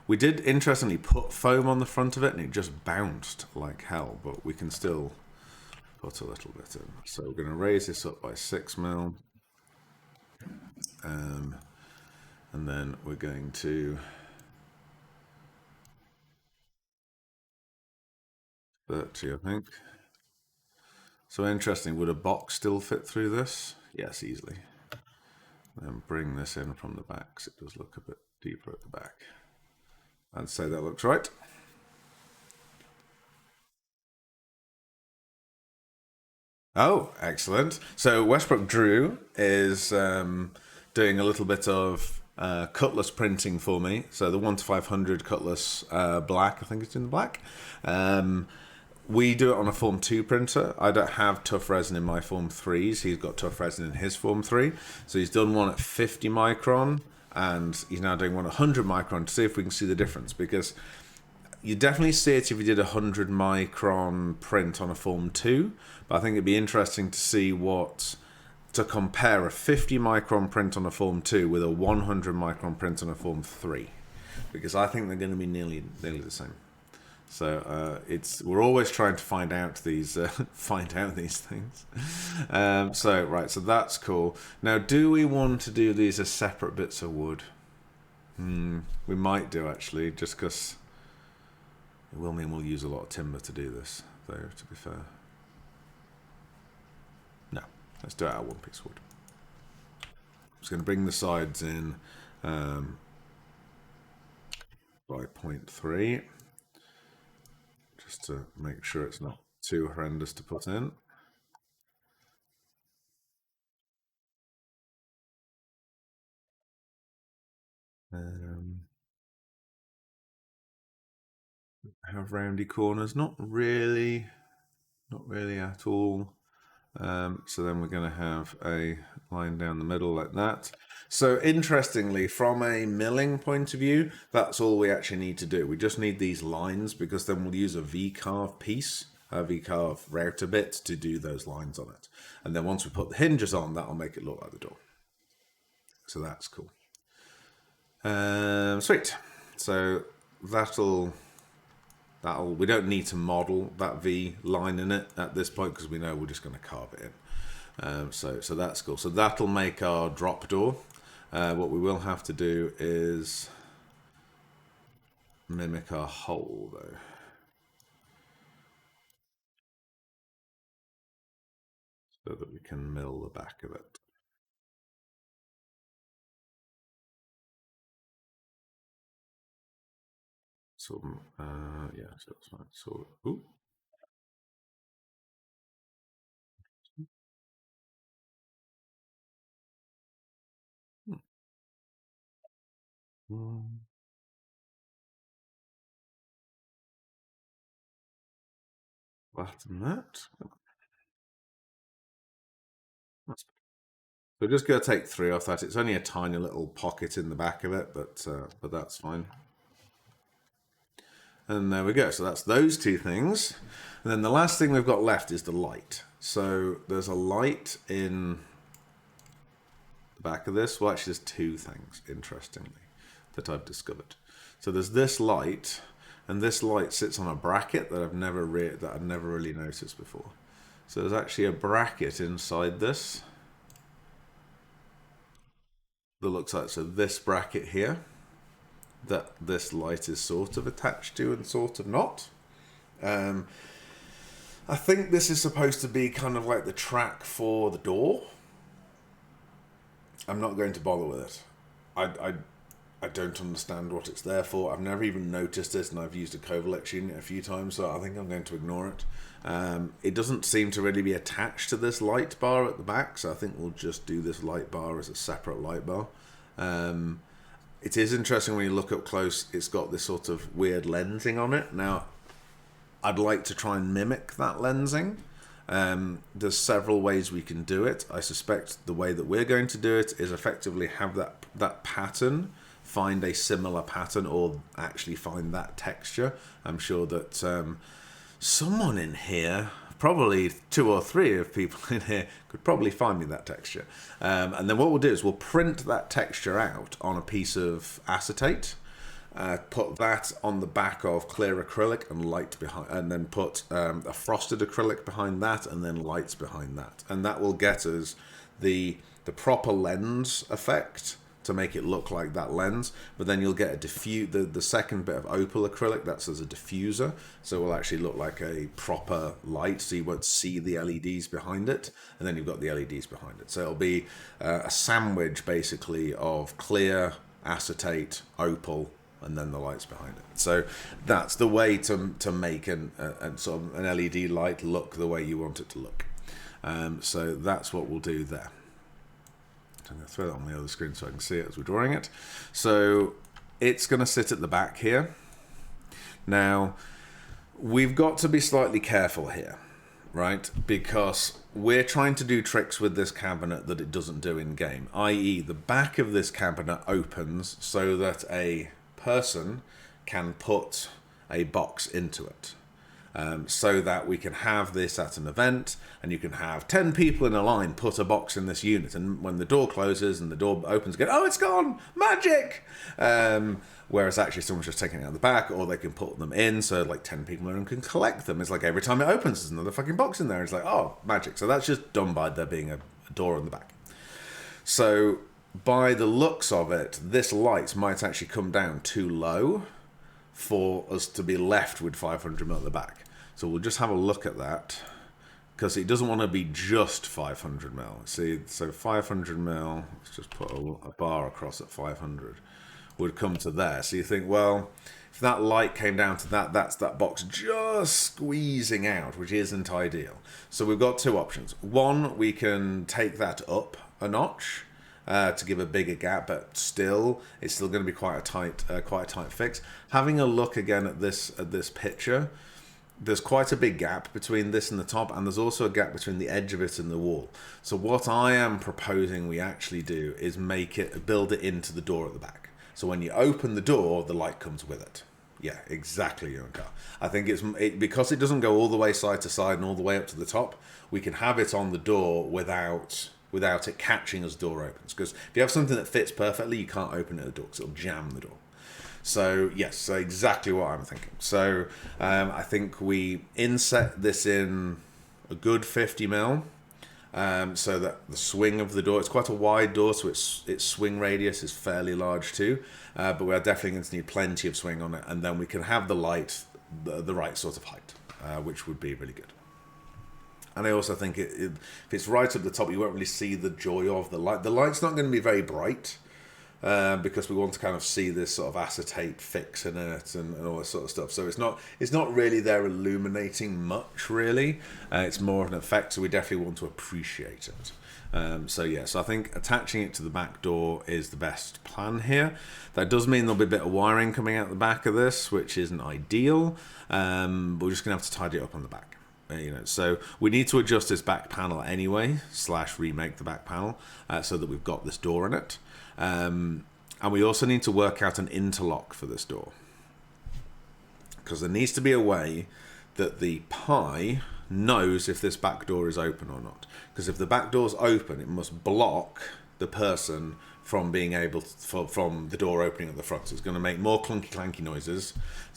We did, interestingly, put foam on the front of it and it just bounced like hell, but we can still put a little bit in. So we're going to raise this up by 6 mil. And then we're going to 30, I think. So interesting, would a box still fit through this? Yes, easily. Then bring this in from the back, because it does look a bit deeper at the back. I'd say that looks right. Oh, excellent. So Westbrook Drew is doing a little bit of cutlass printing for me. So the 1 to 500 cutlass black, I think it's in the black. Um, we do it on a Form 2 printer. I don't have tough resin in my Form 3s. He's got tough resin in his Form 3. So he's done one at 50 micron and he's now doing one at 100 micron to see if we can see the difference. Because you definitely see it if you did a 100 micron print on a Form 2, but I think it'd be interesting to see to compare a 50 micron print on a Form 2 with a 100 micron print on a Form 3, because I think they're going to be nearly the same. So we're always trying to find out these things. So that's cool. Now, do we want to do these as separate bits of wood? We might do, actually, just because it will mean we'll use a lot of timber to do this, though, to be fair. No, let's do it out of one piece of wood. I'm just going to bring the sides in by 0.3, just to make sure it's not too horrendous to put in. Have roundy corners? Not really at all. So then we're going to have a line down the middle like that. So interestingly, from a milling point of view, that's all we actually need to do. We just need these lines, because then we'll use a V-carve piece, a V-carve router bit, to do those lines on it. And then once we put the hinges on, that'll make it look like the door. So that's cool. Sweet. So that'll we don't need to model that V line in it at this point, because we know we're just going to carve it in. So that's cool. So that'll make our drop door. What we will have to do is mimic our hole, though. So that we can mill the back of it. So, yeah, so that's fine. So, ooh. Flatten that. So just going to take 3 off that. It's only a tiny little pocket in the back of it, but that's fine. And there we go. So that's those 2 things. And then the last thing we've got left is the light. So there's a light in the back of this. Well, actually, there's 2 things, interestingly, that I've discovered. So there's this light, and this light sits on a bracket that I've never really noticed before. So there's actually a bracket inside this that looks like, so this bracket here, that this light is sort of attached to and sort of not. I think this is supposed to be kind of like the track for the door. I'm not going to bother with it. I don't understand what it's there for. I've never even noticed this, and I've used a Covalex unit a few times, so I think I'm going to ignore it. It doesn't seem to really be attached to this light bar at the back, so I think we'll just do this light bar as a separate light bar. It is interesting when you look up close, it's got this sort of weird lensing on it. Now, I'd like to try and mimic that lensing. There's several ways we can do it. I suspect the way that we're going to do it is effectively have that pattern, find a similar pattern, or actually find that texture. I'm sure that someone in here, probably 2 or 3 of people in here, could probably find me that texture. And then what we'll do is we'll print that texture out on a piece of acetate, put that on the back of clear acrylic and light behind, and then put a frosted acrylic behind that, and then lights behind that. And that will get us the proper lens effect to make it look like that lens, but then you'll get the second bit of opal acrylic, that's as a diffuser, so it will actually look like a proper light, so you won't see the LEDs behind it, and then you've got the LEDs behind it. So it'll be a sandwich basically of clear, acetate, opal, and then the lights behind it. So that's the way to make an sort of an LED light look the way you want it to look. So that's what we'll do there. I'm going to throw that on the other screen so I can see it as we're drawing it. So it's going to sit at the back here. Now, we've got to be slightly careful here, right? Because we're trying to do tricks with this cabinet that it doesn't do in game, i.e. the back of this cabinet opens so that a person can put a box into it. So that we can have this at an event, and you can have 10 people in a line put a box in this unit, and when the door closes and the door opens again, oh, it's gone, magic! Whereas actually someone's just taking it out the back, or they can put them in, so like 10 people in and can collect them. It's like every time it opens, there's another fucking box in there. It's like, oh, magic. So that's just done by there being a door on the back. So by the looks of it, this light might actually come down too low for us to be left with 500 mil at the back. So we'll just have a look at that, because it doesn't want to be just 500 mil. See, so 500 mil, let's just put a bar across at 500, would come to there. So you think, well, if that light came down to that, that's that box just squeezing out, which isn't ideal. So we've got two options. One, we can take that up a notch, to give a bigger gap, but still, it's still going to be quite a tight fix. Having a look again at this picture, there's quite a big gap between this and the top, and there's also a gap between the edge of it and the wall. So what I am proposing we actually do is build it into the door at the back. So when you open the door, the light comes with it. Yeah, exactly, Yunka. I think because it doesn't go all the way side to side and all the way up to the top, we can have it on the door without it catching as door opens. Because if you have something that fits perfectly, you can't open it at the door because it'll jam the door. So yes, so exactly what I'm thinking. So I think we inset this in a good 50 mil, so that the swing of the door, it's quite a wide door, so its swing radius is fairly large too, but we are definitely going to need plenty of swing on it, and then we can have the light the right sort of height, which would be really good. And I also think if it's right up the top, you won't really see the joy of the light. The light's not going to be very bright, because we want to kind of see this sort of acetate fix in it and all this sort of stuff. So it's not really there illuminating much, really. It's more of an effect, so we definitely want to appreciate it. So yes, I think attaching it to the back door is the best plan here. That does mean there'll be a bit of wiring coming out the back of this, which isn't ideal. But we're just going to have to tidy it up on the back. So we need to adjust this back panel anyway, / remake the back panel, so that we've got this door in it. And we also need to work out an interlock for this door, because there needs to be a way that the Pi knows if this back door is open or not. Because if the back door's open, it must block the person from being able to, from the door opening at the front. So it's going to make more clunky clanky noises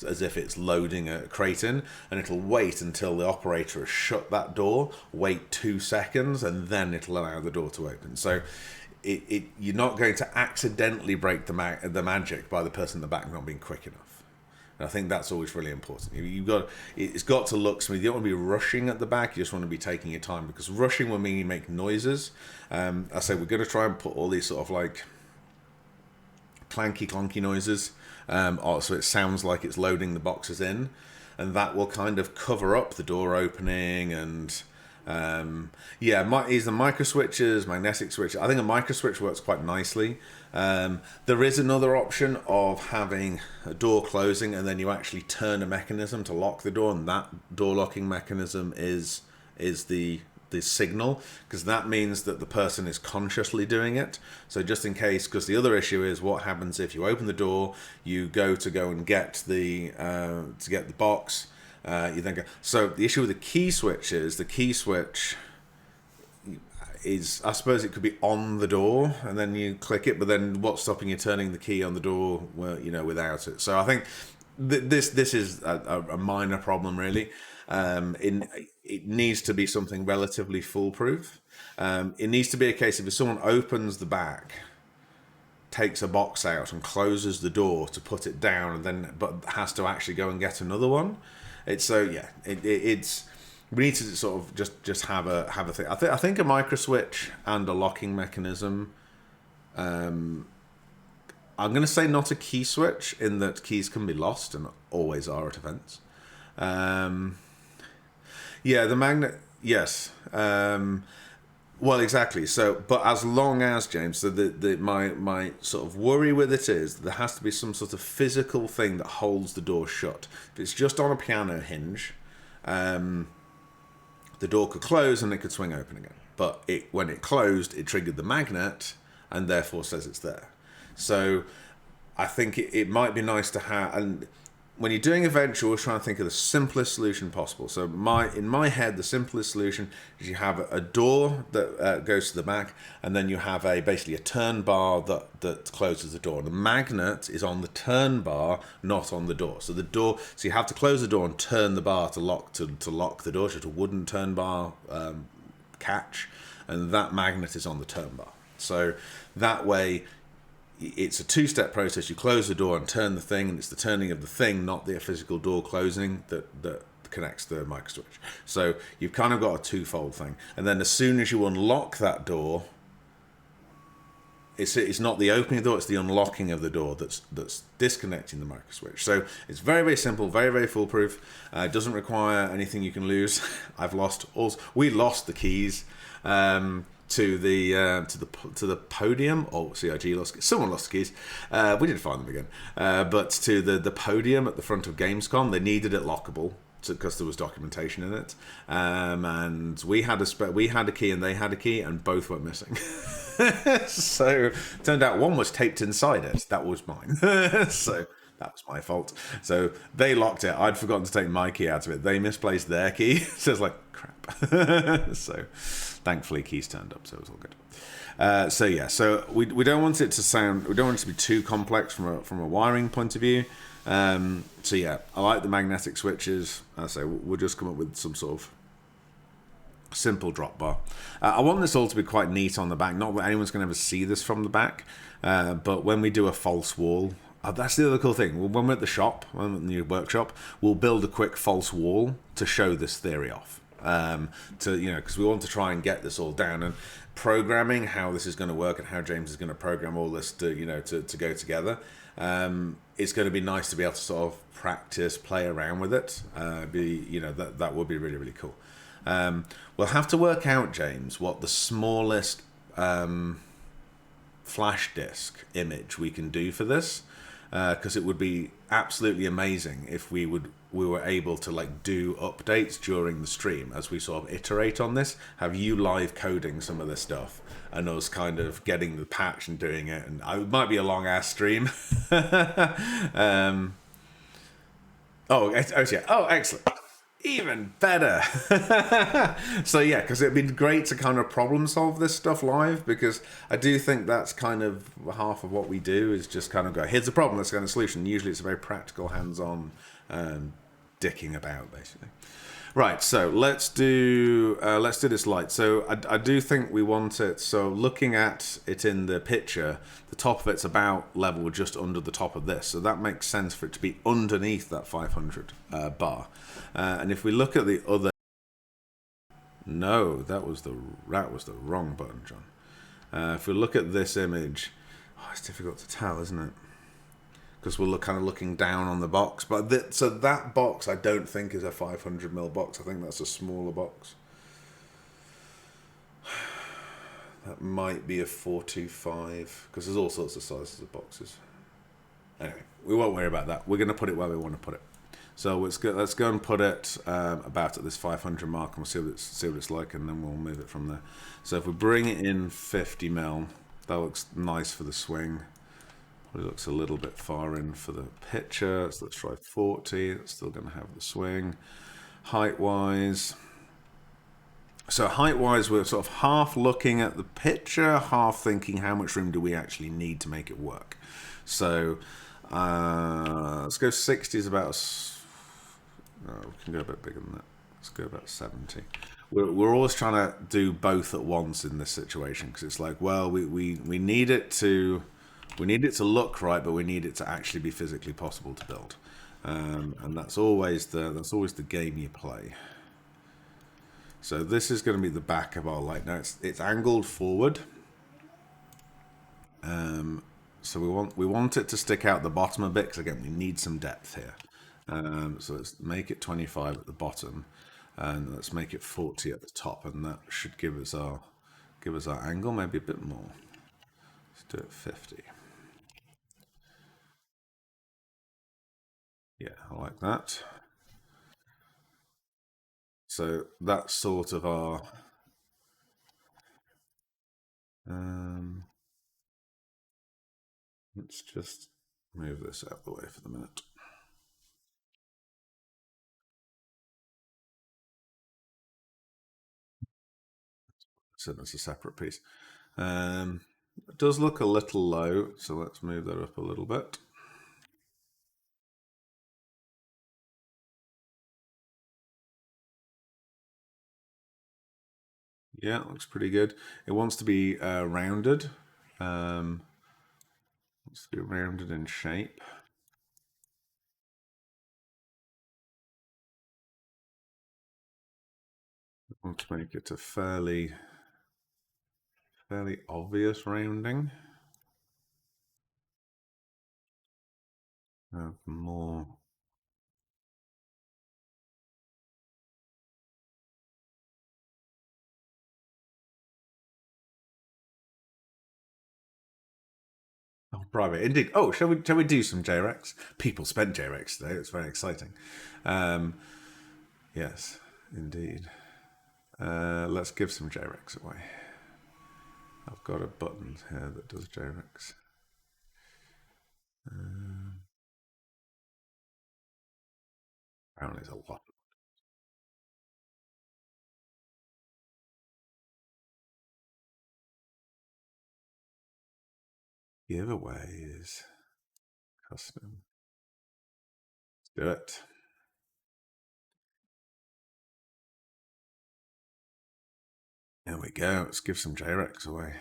as if it's loading a crate in, and it'll wait until the operator has shut that door, wait 2 seconds, and then it'll allow the door to open. So you're not going to accidentally break the magic by the person in the back not being quick enough. And I think that's always really important. It's got to look smooth. You don't want to be rushing at the back. You just want to be taking your time, because rushing will mean you make noises. I say we're going to try and put all these sort of like clanky clunky noises, so it sounds like it's loading the boxes in, and that will kind of cover up the door opening. And either micro switches, magnetic switch. I think a micro switch works quite nicely. There is another option of having a door closing and then you actually turn a mechanism to lock the door, and that door locking mechanism is the signal, because that means that the person is consciously doing it. So just in case, because the other issue is what happens if you open the door, you go and get the box. You then go. So the issue with the key switch is I suppose it could be on the door and then you click it, but then what's stopping you turning the key on the door, without it? So I think this is a minor problem, really. It needs to be something relatively foolproof. It needs to be a case of if someone opens the back, takes a box out and closes the door to put it down, but has to actually go and get another one. It's we need to sort of just have a thing. I think a micro switch and a locking mechanism. I'm going to say not a key switch, in that keys can be lost and always are at events. The magnet. Yes. Well, exactly. So, but as long as James, so my sort of worry with it is that there has to be some sort of physical thing that holds the door shut. If it's just on a piano hinge, the door could close and it could swing open again. But when it closed, it triggered the magnet and therefore says it's there. So I think it might be nice to have, and when you're doing a venture, we're trying to think of the simplest solution possible. So in my head, the simplest solution is you have a door that goes to the back, and then you have basically a turn bar that closes the door. The magnet is on the turn bar, not on the door. So so you have to close the door and turn the bar to lock the door. Just a wooden turn bar catch, and that magnet is on the turn bar. So that way, it's a two-step process. You close the door and turn the thing, and it's the turning of the thing, not the physical door closing, that connects the micro switch. So you've kind of got a twofold thing. And then as soon as you unlock that door, it's not the opening of the door, it's the unlocking of the door that's disconnecting the micro switch. So it's very, very simple, very, very foolproof. It doesn't require anything you can lose. We lost the keys. To the podium, or CIG lost. Someone lost the keys. We didn't find them again. But to the podium at the front of Gamescom, they needed it lockable because there was documentation in it. And we had a key and they had a key, and both went missing. So it turned out one was taped inside it. That was mine. So that was my fault. So they locked it. I'd forgotten to take my key out of it. They misplaced their key. So it's like, crap. So thankfully keys turned up, so it was all good. So yeah, so we don't want it to be too complex from a wiring point of view. So yeah, I like the magnetic switches. I say we'll just come up with some sort of simple drop bar. I want this all to be quite neat on the back. Not that anyone's going to ever see this from the back, but when we do a false wall, that's the other cool thing. When we're at the shop, when we're in the workshop, we'll build a quick false wall to show this theory off. Because we want to try and get this all down, and programming how this is going to work and how James is going to program all this to go together. It's going to be nice to be able to sort of practice, play around with it. That would be really, really cool. We'll have to work out, James, what the smallest flash disk image we can do for this, because it would be absolutely amazing if we were able to do updates during the stream as we sort of iterate on this, have you live coding some of this stuff and us kind of getting the patch and doing it. And it might be a long ass stream. Excellent. Even better. So yeah, because it'd be great to kind of problem solve this stuff live, because I do think that's kind of half of what we do, is just kind of go, here's the problem, let's go to a solution. Usually it's a very practical, hands-on dicking about, basically. Right, so let's do this light. So I do think we want it, so looking at it in the picture, the top of it's about level just under the top of this. So that makes sense for it to be underneath that 500 bar. And if we look at the other... No, that was the wrong button, John. If we look at this image... Oh, it's difficult to tell, isn't it? Because we're kind of looking down on the box. But so that box, I don't think is a 500mm box. I think that's a smaller box. That might be a 425, because there's all sorts of sizes of boxes. Anyway, we won't worry about that. We're going to put it where we want to put it. So let's go and put it about at this 500 mark, and we'll see what it's like, and then we'll move it from there. So if we bring it in 50mm, that looks nice for the swing. Probably looks a little bit far in for the picture. So let's try 40. It's still going to have the swing. Height-wise. So height-wise, we're sort of half looking at the picture, half thinking how much room do we actually need to make it work. So let's go 60 is about... No, we can go a bit bigger than that. Let's go about 70. We're always trying to do both at once in this situation, because it's like, well, we need it to look right, but we need it to actually be physically possible to build, and that's always the game you play. So this is going to be the back of our light. Now it's angled forward, so we want it to stick out the bottom a bit, because again we need some depth here. So let's make it 25 at the bottom. and let's make it 40 at the top, and that should give us our angle, maybe a bit more. Let's do it 50. Yeah, I like that. So that's sort of our let's just move this out of the way for the minute. So that's a separate piece. It does look a little low, so let's move that up a little bit. Yeah, it looks pretty good. It wants to be rounded. Wants to be rounded in shape. I want to make it a fairly obvious rounding. More. Oh, private, indeed. Oh, shall we do some JREX? People spent JREX today. It's very exciting. Yes, indeed. Let's give some JREX away. I've got a button here that does JREX. Apparently, it's a lot. Giveaways. Custom. Let's do it. There we go. Let's give some JREX away.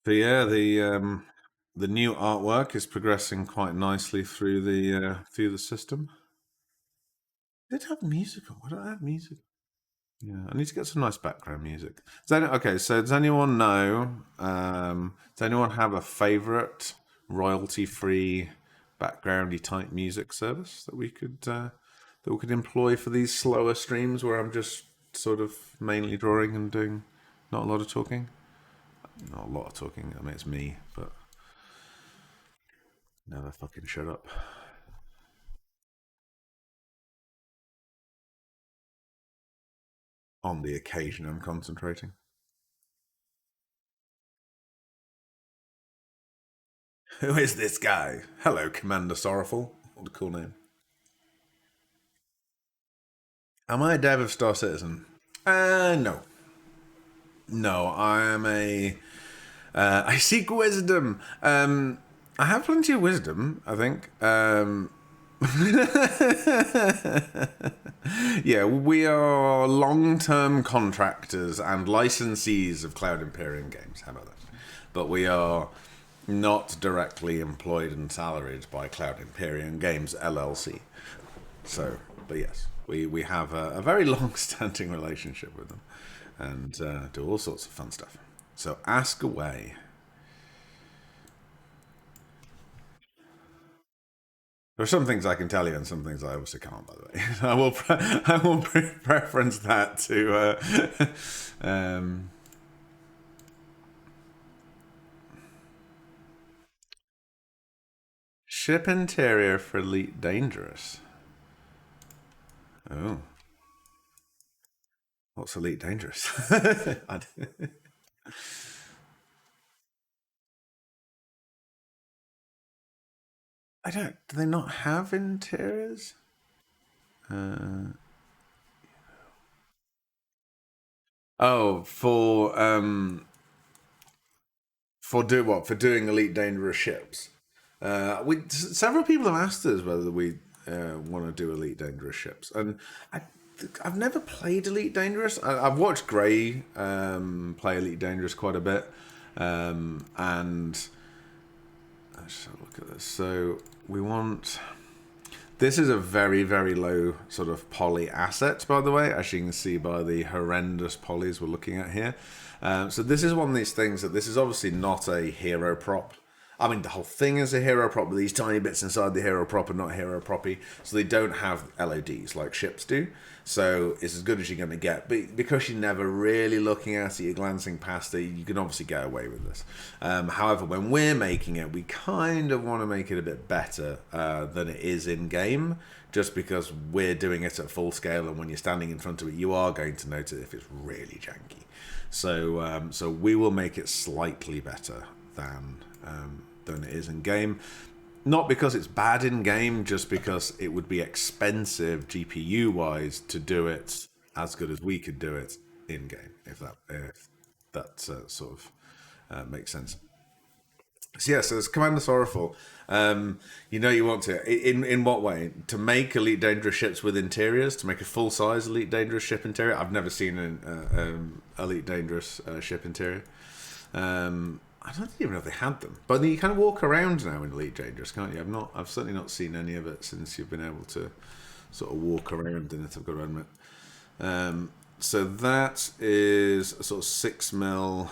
But yeah, the new artwork is progressing quite nicely through the system. I did have music on. Why don't I have music? Yeah, I need to get some nice background music. Okay, so does anyone know? Does anyone have a favorite royalty-free, backgroundy type music service that we could employ for these slower streams where I'm just sort of mainly drawing and doing not a lot of talking? Not a lot of talking. I mean, it's me, but never fucking shut up. On the occasion, I'm concentrating. Who is this guy? Hello, Commander Sorrowful. What a cool name. Am I a dev of Star Citizen? No. No, I am a. I seek wisdom. I have plenty of wisdom, I think. Yeah, we are long-term contractors and licensees of Cloud Imperium games. How about that? But we are not directly employed and salaried by Cloud Imperium Games LLC. So, but yes, we have a very long-standing relationship with them, and do all sorts of fun stuff. So ask away. There are some things I can tell you, and some things I obviously can't. By the way, I will preference that to. Ship interior for Elite Dangerous. Oh, what's Elite Dangerous? I don't. Do they not have interiors? Uh, oh, for do what? For doing elite dangerous ships. Several people have asked us whether we want to do elite dangerous ships, and I, I've never played elite dangerous. I've watched Gray play elite dangerous quite a bit, and let's have a look at this. So we want. This is a very, very low sort of poly asset, by the way, as you can see by the horrendous polys we're looking at here. So this is one of these things that this is obviously not a hero prop. I mean, the whole thing is a hero prop, but these tiny bits inside the hero prop are not hero proppy, so they don't have LODs like ships do. So it's as good as you're going to get. But because you're never really looking at it, you're glancing past it, you can obviously get away with this. However, when we're making it, we kind of want to make it a bit better than it is in game, just because we're doing it at full scale, and when you're standing in front of it, you are going to notice if it's really janky. So we will make it slightly better than it is in game. Not because it's bad in game, just because it would be expensive GPU wise to do it as good as we could do it in game. If that sort of makes sense. So yeah, so it's Commander Sorrowful. You want to in what way to make elite dangerous ships with interiors, to make a full size elite dangerous ship interior. I've never seen an elite dangerous ship interior. I don't even know if they had them, but you kind of walk around now in Elite Dangerous, can't you? I've certainly not seen any of it since you've been able to sort of walk around in it. I've got to admit. So that is a sort of 6 mil.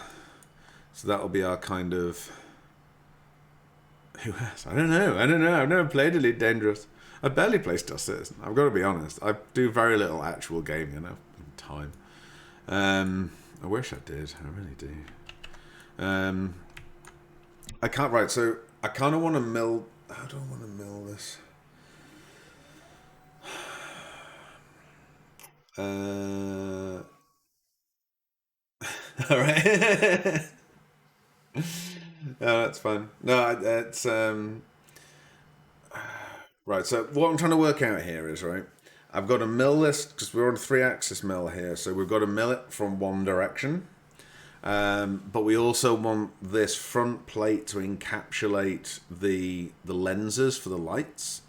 So that'll be our kind of. Who has? I don't know. I've never played Elite Dangerous. I barely play Star Citizen. I've got to be honest. I do very little actual gaming in time. I wish I did. I really do. I can't write, so I kind of want to mill. How do I want to mill this? All right. No, that's fine. No, that's right. So what I'm trying to work out here is right. I've got to mill this because we're on a 3-axis mill here, so we've got to mill it from one direction. But we also want this front plate to encapsulate the lenses for the lights.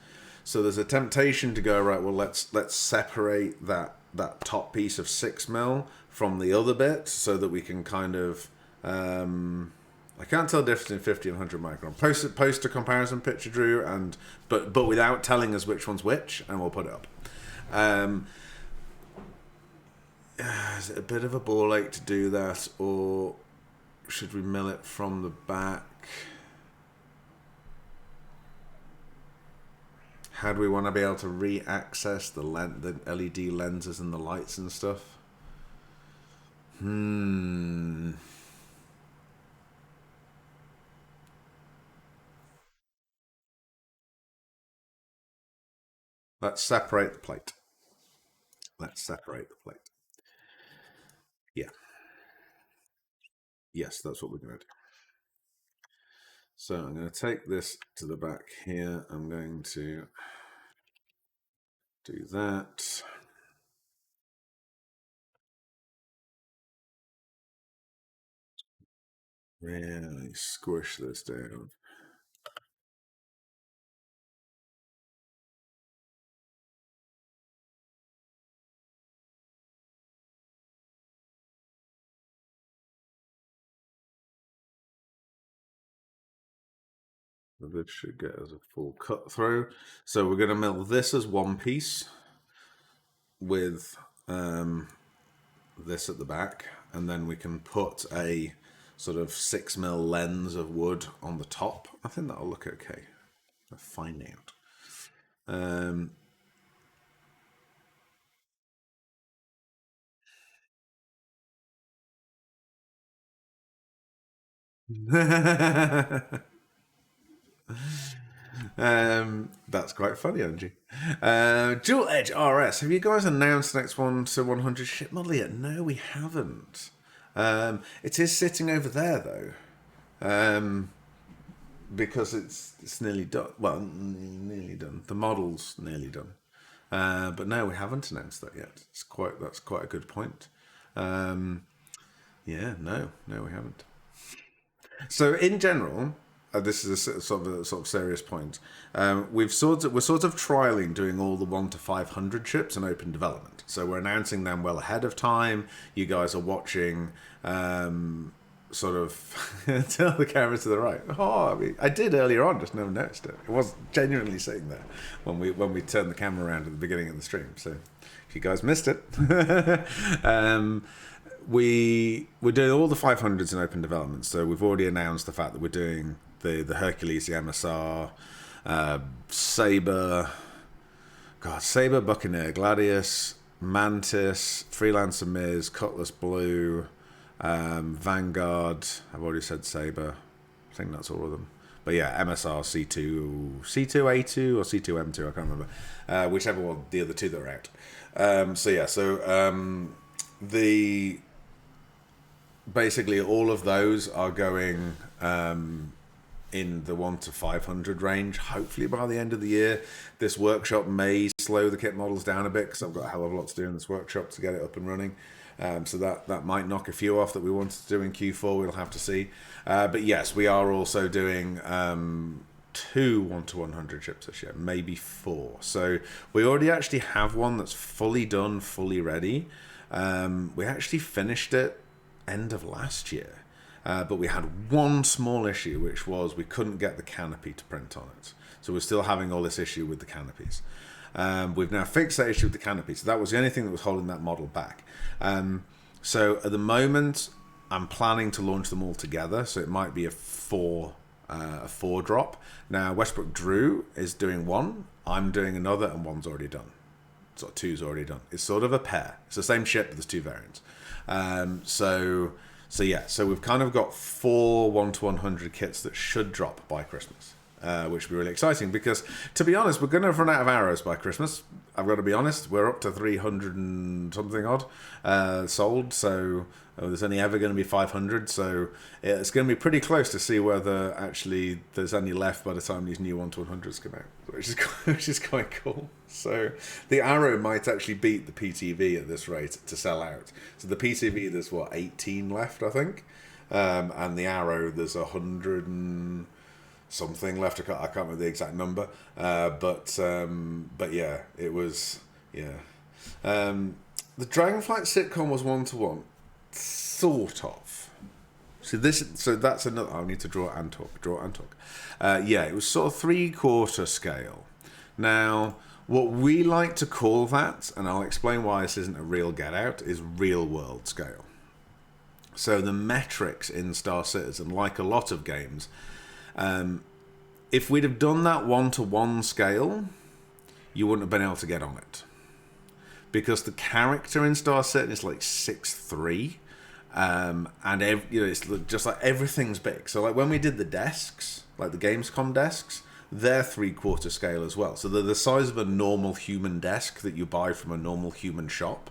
So there's a temptation to go right. Well, let's separate that top piece of 6 mil from the other bit so that we can kind of. I can't tell the difference between 50 and 100 micron. Post a comparison picture, Drew, but without telling us which one's which, and we'll put it up. Is it a bit of a ball ache to do that, or should we mill it from the back? How do we want to be able to re-access the LED lenses and the lights and stuff? Let's separate the plate. Let's separate the plate. Yeah. Yes, that's what we're going to do. So I'm going to take this to the back here. I'm going to do that. Really squish this down. This should get us a full cut through. So we're going to mill this as one piece with this at the back, and then we can put a sort of 6 mil lens of wood on the top. I think that'll look okay. I'll find out. That's quite funny, Angie. Dual Edge RS. Have you guys announced the next one to 100 ship model yet? No, we haven't. It is sitting over there though. because it's nearly done. Well, nearly done. The model's nearly done. But no, we haven't announced that yet. That's quite a good point. Um, yeah, no, we haven't. So in general, this is a sort of serious point. We're sort of trialing doing all the 1 to 500 ships in open development. So we're announcing them well ahead of time. You guys are watching. Sort of tell the camera to the right. Oh, I did earlier on, just never noticed it. It was genuinely sitting there when we turned the camera around at the beginning of the stream. So if you guys missed it, we're doing all the 500s in open development. So we've already announced the fact that we're doing the Hercules, the MSR, Saber, Buccaneer, Gladius, Mantis, Freelancer Miz, Cutlass Blue. Vanguard, I've already said Saber. I think that's all of them. But yeah, MSR, C2A2 or C2M2, I can't remember. Whichever one, the other two that are out. Basically all of those are going in the 1 to 500 range, hopefully by the end of the year. This workshop may slow the kit models down a bit because I've got a hell of a lot to do in this workshop to get it up and running. So that might knock a few off that we wanted to do in Q4. We'll have to see. But yes, we are also doing 2 1 to 100 ships this year, maybe 4. So we already actually have one that's fully done, fully ready. We actually finished it end of last year. But we had one small issue, which was we couldn't get the canopy to print on it. So we're still having all this issue with the canopies. We've now fixed that issue with the canopy. So that was the only thing that was holding that model back. So at the moment, I'm planning to launch them all together. So it might be a four drop. Now, Westbrook Drew is doing one. I'm doing another, and one's already done. So 2's already done. It's sort of a pair. It's the same ship, but there's 2 variants. So we've kind of got 4 1 to 100 kits that should drop by Christmas. Which will be really exciting because, to be honest, we're going to run out of arrows by Christmas. I've got to be honest, we're up to 300 and something odd sold, so there's only ever going to be 500, so it's going to be pretty close to see whether actually there's any left by the time these new 1 to 100s come out, which is quite cool. So the arrow might actually beat the PTV at this rate to sell out. So the PTV, there's 18 left, I think, and the arrow, there's 100 and something left. I can't remember the exact number, but yeah, it was the Dragonflight sitcom was 1 to 1, sort of. So that's another. I need to draw and talk. Yeah, it was sort of 3/4 scale. Now, what we like to call that, and I'll explain why this isn't a real get out, is real world scale. So the metrics in Star Citizen, like a lot of games. If we'd have done that 1 to 1 scale, you wouldn't have been able to get on it. Because the character in Star Citizen is like 6'3", and it's just like everything's big. So like when we did the desks, like the Gamescom desks, they're 3/4 scale as well. So they're the size of a normal human desk that you buy from a normal human shop.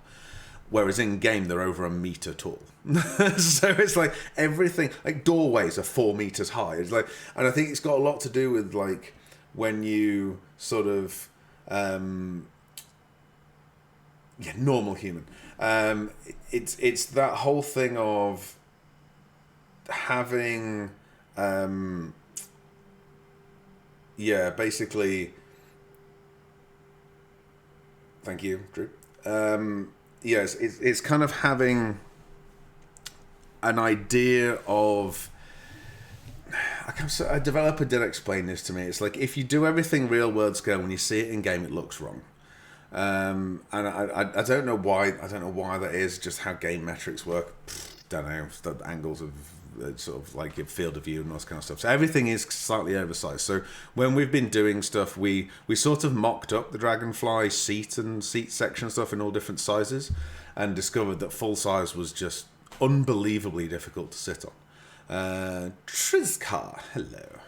Whereas in game, they're over 1 meter tall. So it's like everything, like doorways are 4 meters high. It's like, and I think it's got a lot to do with like when you sort of, normal human. It's that whole thing of having, basically. Thank you, Drew. Yes, it's kind of having an idea of. A developer did explain this to me. It's like if you do everything real world scale, when you see it in game, it looks wrong. And I don't know why. I don't know why that is. Just how game metrics work. Don't know. The angles of sort of like your field of view and all this kind of stuff. So everything is slightly oversized. So when we've been doing stuff, we sort of mocked up the Dragonfly seat section stuff in all different sizes, and discovered that full size was just unbelievably difficult to sit on. Trizkar, hello.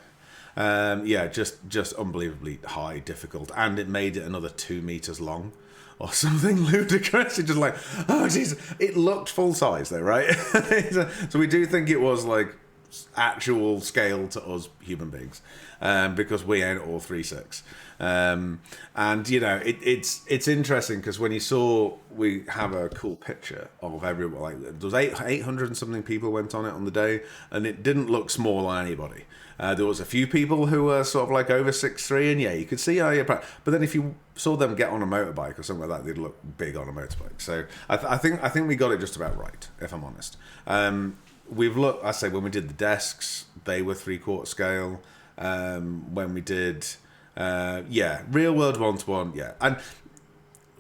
Just unbelievably high, difficult, and it made it another 2 meters long. Or something ludicrous. It's just like, oh jeez, it looked full size though, right? So we do think it was like actual scale to us human beings, because we ain't all 3/6. And you know, it's interesting because when you saw, we have a cool picture of everyone. Like there was 800 and something people went on it on the day, and it didn't look small on anybody. There was a few people who were sort of like over 6'3", and yeah, you could see how you're. But then if you saw them get on a motorbike or something like that, they'd look big on a motorbike. So I think we got it just about right, if I'm honest. We've looked. I say when we did the desks, they were 3/4 scale. When we did, yeah, real world 1-to-1, yeah, and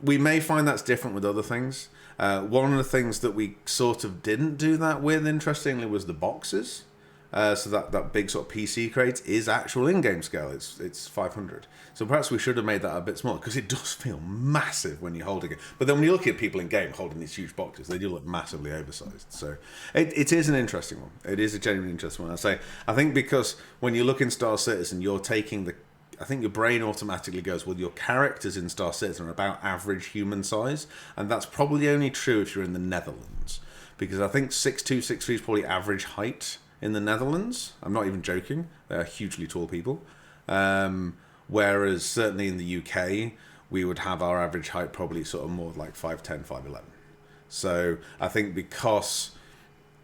we may find that's different with other things. One of the things that we sort of didn't do that with, interestingly, was the boxes. So that big sort of PC crate is actual in-game scale. It's 500. So perhaps we should have made that a bit smaller because it does feel massive when you're holding it. But then when you look at people in game holding these huge boxes, they do look massively oversized. So it is an interesting one. It is a genuinely interesting one. I think because when you look in Star Citizen, you're taking the. I think your brain automatically goes, well, your characters in Star Citizen are about average human size, and that's probably only true if you're in the Netherlands, because I think 6'2", 6'3" is probably average height in the Netherlands. I'm not even joking. They're hugely tall people. Whereas certainly in the UK, we would have our average height probably sort of more like 5'10", 5'11". So I think because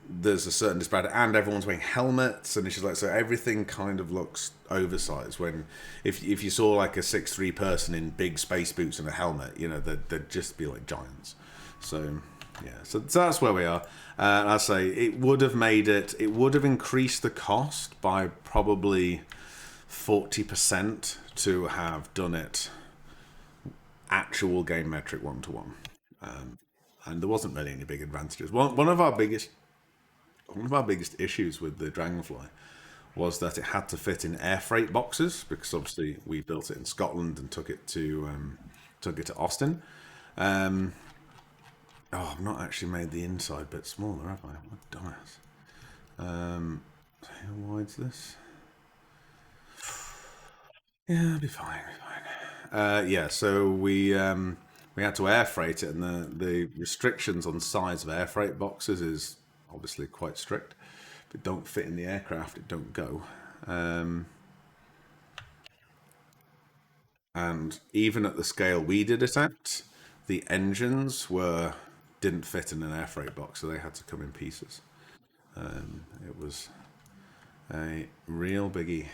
there's a certain disparity, and everyone's wearing helmets, and it's just like, so everything kind of looks oversized. When if you saw like a 6'3" person in big space boots and a helmet, you know, they'd just be like giants. So yeah, so that's where we are. I say it would have increased the cost by probably 40% to have done it actual game metric 1-to-1. And there wasn't really any big advantages. One of our biggest issues with the Dragonfly was that it had to fit in air freight boxes, because obviously we built it in Scotland and took it to Austin. I've not actually made the inside bit smaller, have I? What a dumbass. How wide's this? Yeah, it'll be fine. Yeah, so we had to air freight it, and the restrictions on size of air freight boxes is obviously quite strict. If it don't fit in the aircraft, it don't go. And even at the scale we did it at, the engines didn't fit in an air freight box, so they had to come in pieces. It was a real biggie.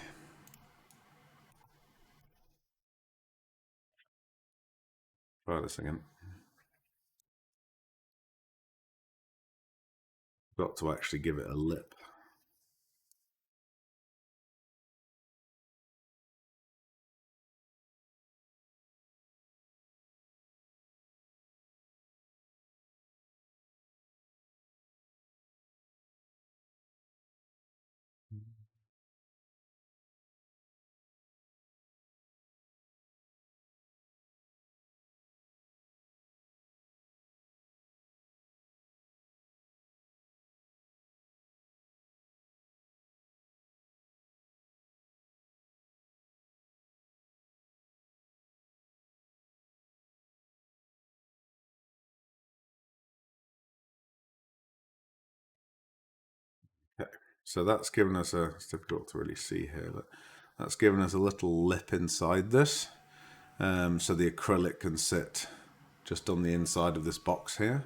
Try this again. Got to actually give it a lip. Okay. So that's given us it's difficult to really see here, but that's given us a little lip inside this. So the acrylic can sit just on the inside of this box here.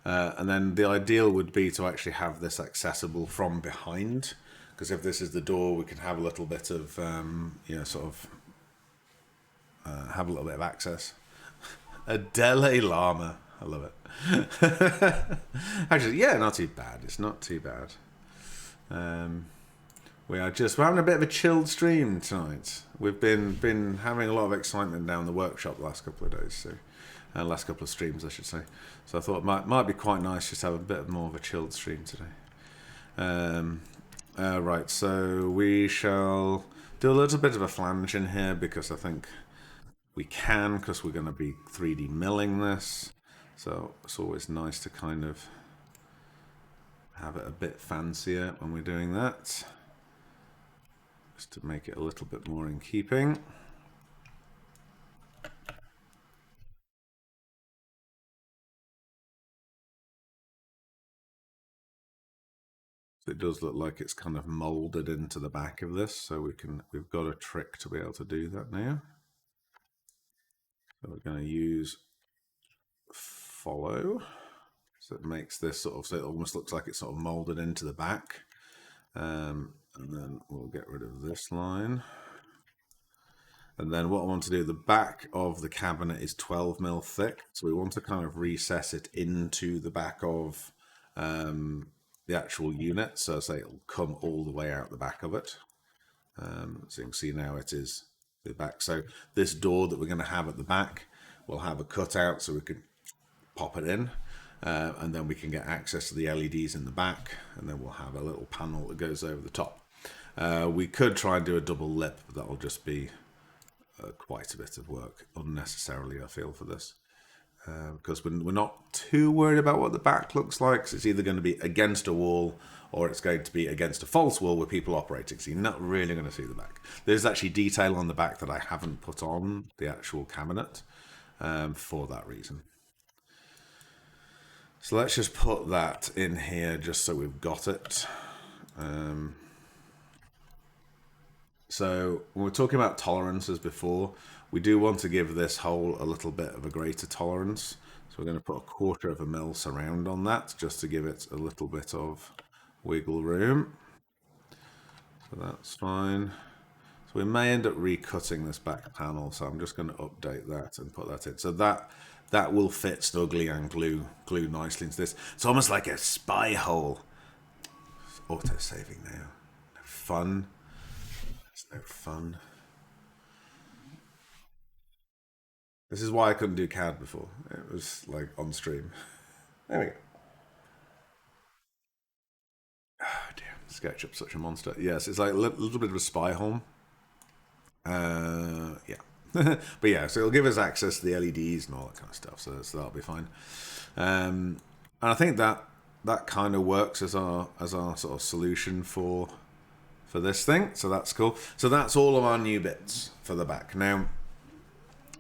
And then the ideal would be to actually have this accessible from behind, because if this is the door, we can have a little bit of, sort of have a little bit of access. A Dalai Lama. I love it. Actually, yeah, not too bad. It's not too bad. We're having a bit of a chilled stream tonight. We've been having a lot of excitement down the workshop the last couple of days, so last couple of streams, I should say. So I thought it might be quite nice just to have a bit more of a chilled stream today. Right, so we shall do a little bit of a flange in here, because I think we can, because we're going to be 3D milling this. So it's always nice to kind of have it a bit fancier when we're doing that, just to make it a little bit more in keeping. it does look like it's kind of molded into the back of this, so we've got a trick to be able to do that now. So we're going to use follow, so it makes this sort of, so it almost looks like it's sort of molded into the back. And then we'll get rid of this line. And then what I want to do, the back of the cabinet is 12 mil thick, so we want to kind of recess it into the back of the actual unit, so say it'll come all the way out the back of it. So you can see now it is the back. So this door that we're going to have at the back will have a cutout, so we can pop it in, and then we can get access to the LEDs in the back, and then we'll have a little panel that goes over the top. We could try and do a double lip, but that'll just be quite a bit of work, unnecessarily, I feel, for this. Because we're not too worried about what the back looks like. So it's either going to be against a wall or it's going to be against a false wall with people operating. So you're not really going to see the back. There's actually detail on the back that I haven't put on the actual cabinet for that reason. So let's just put that in here just so we've got it. So when we're talking about tolerances before, we do want to give this hole a little bit of a greater tolerance. So we're going to put 1/4 of a mil surround on that just to give it a little bit of wiggle room. So that's fine. So we may end up recutting this back panel, so I'm just going to update that and put that in. So that will fit snugly and glue nicely into this. It's almost like a spy hole. Auto-saving now. No fun. It's no fun. This is why I couldn't do CAD before. It was like on stream. There we go. Oh dear, SketchUp's such a monster. Yes, it's like a little bit of a spy hole. Yeah. But yeah, so it'll give us access to the LEDs and all that kind of stuff, so that'll be fine. And I think that kind of works as our sort of solution for this thing, so that's cool. So that's all of our new bits for the back. Now,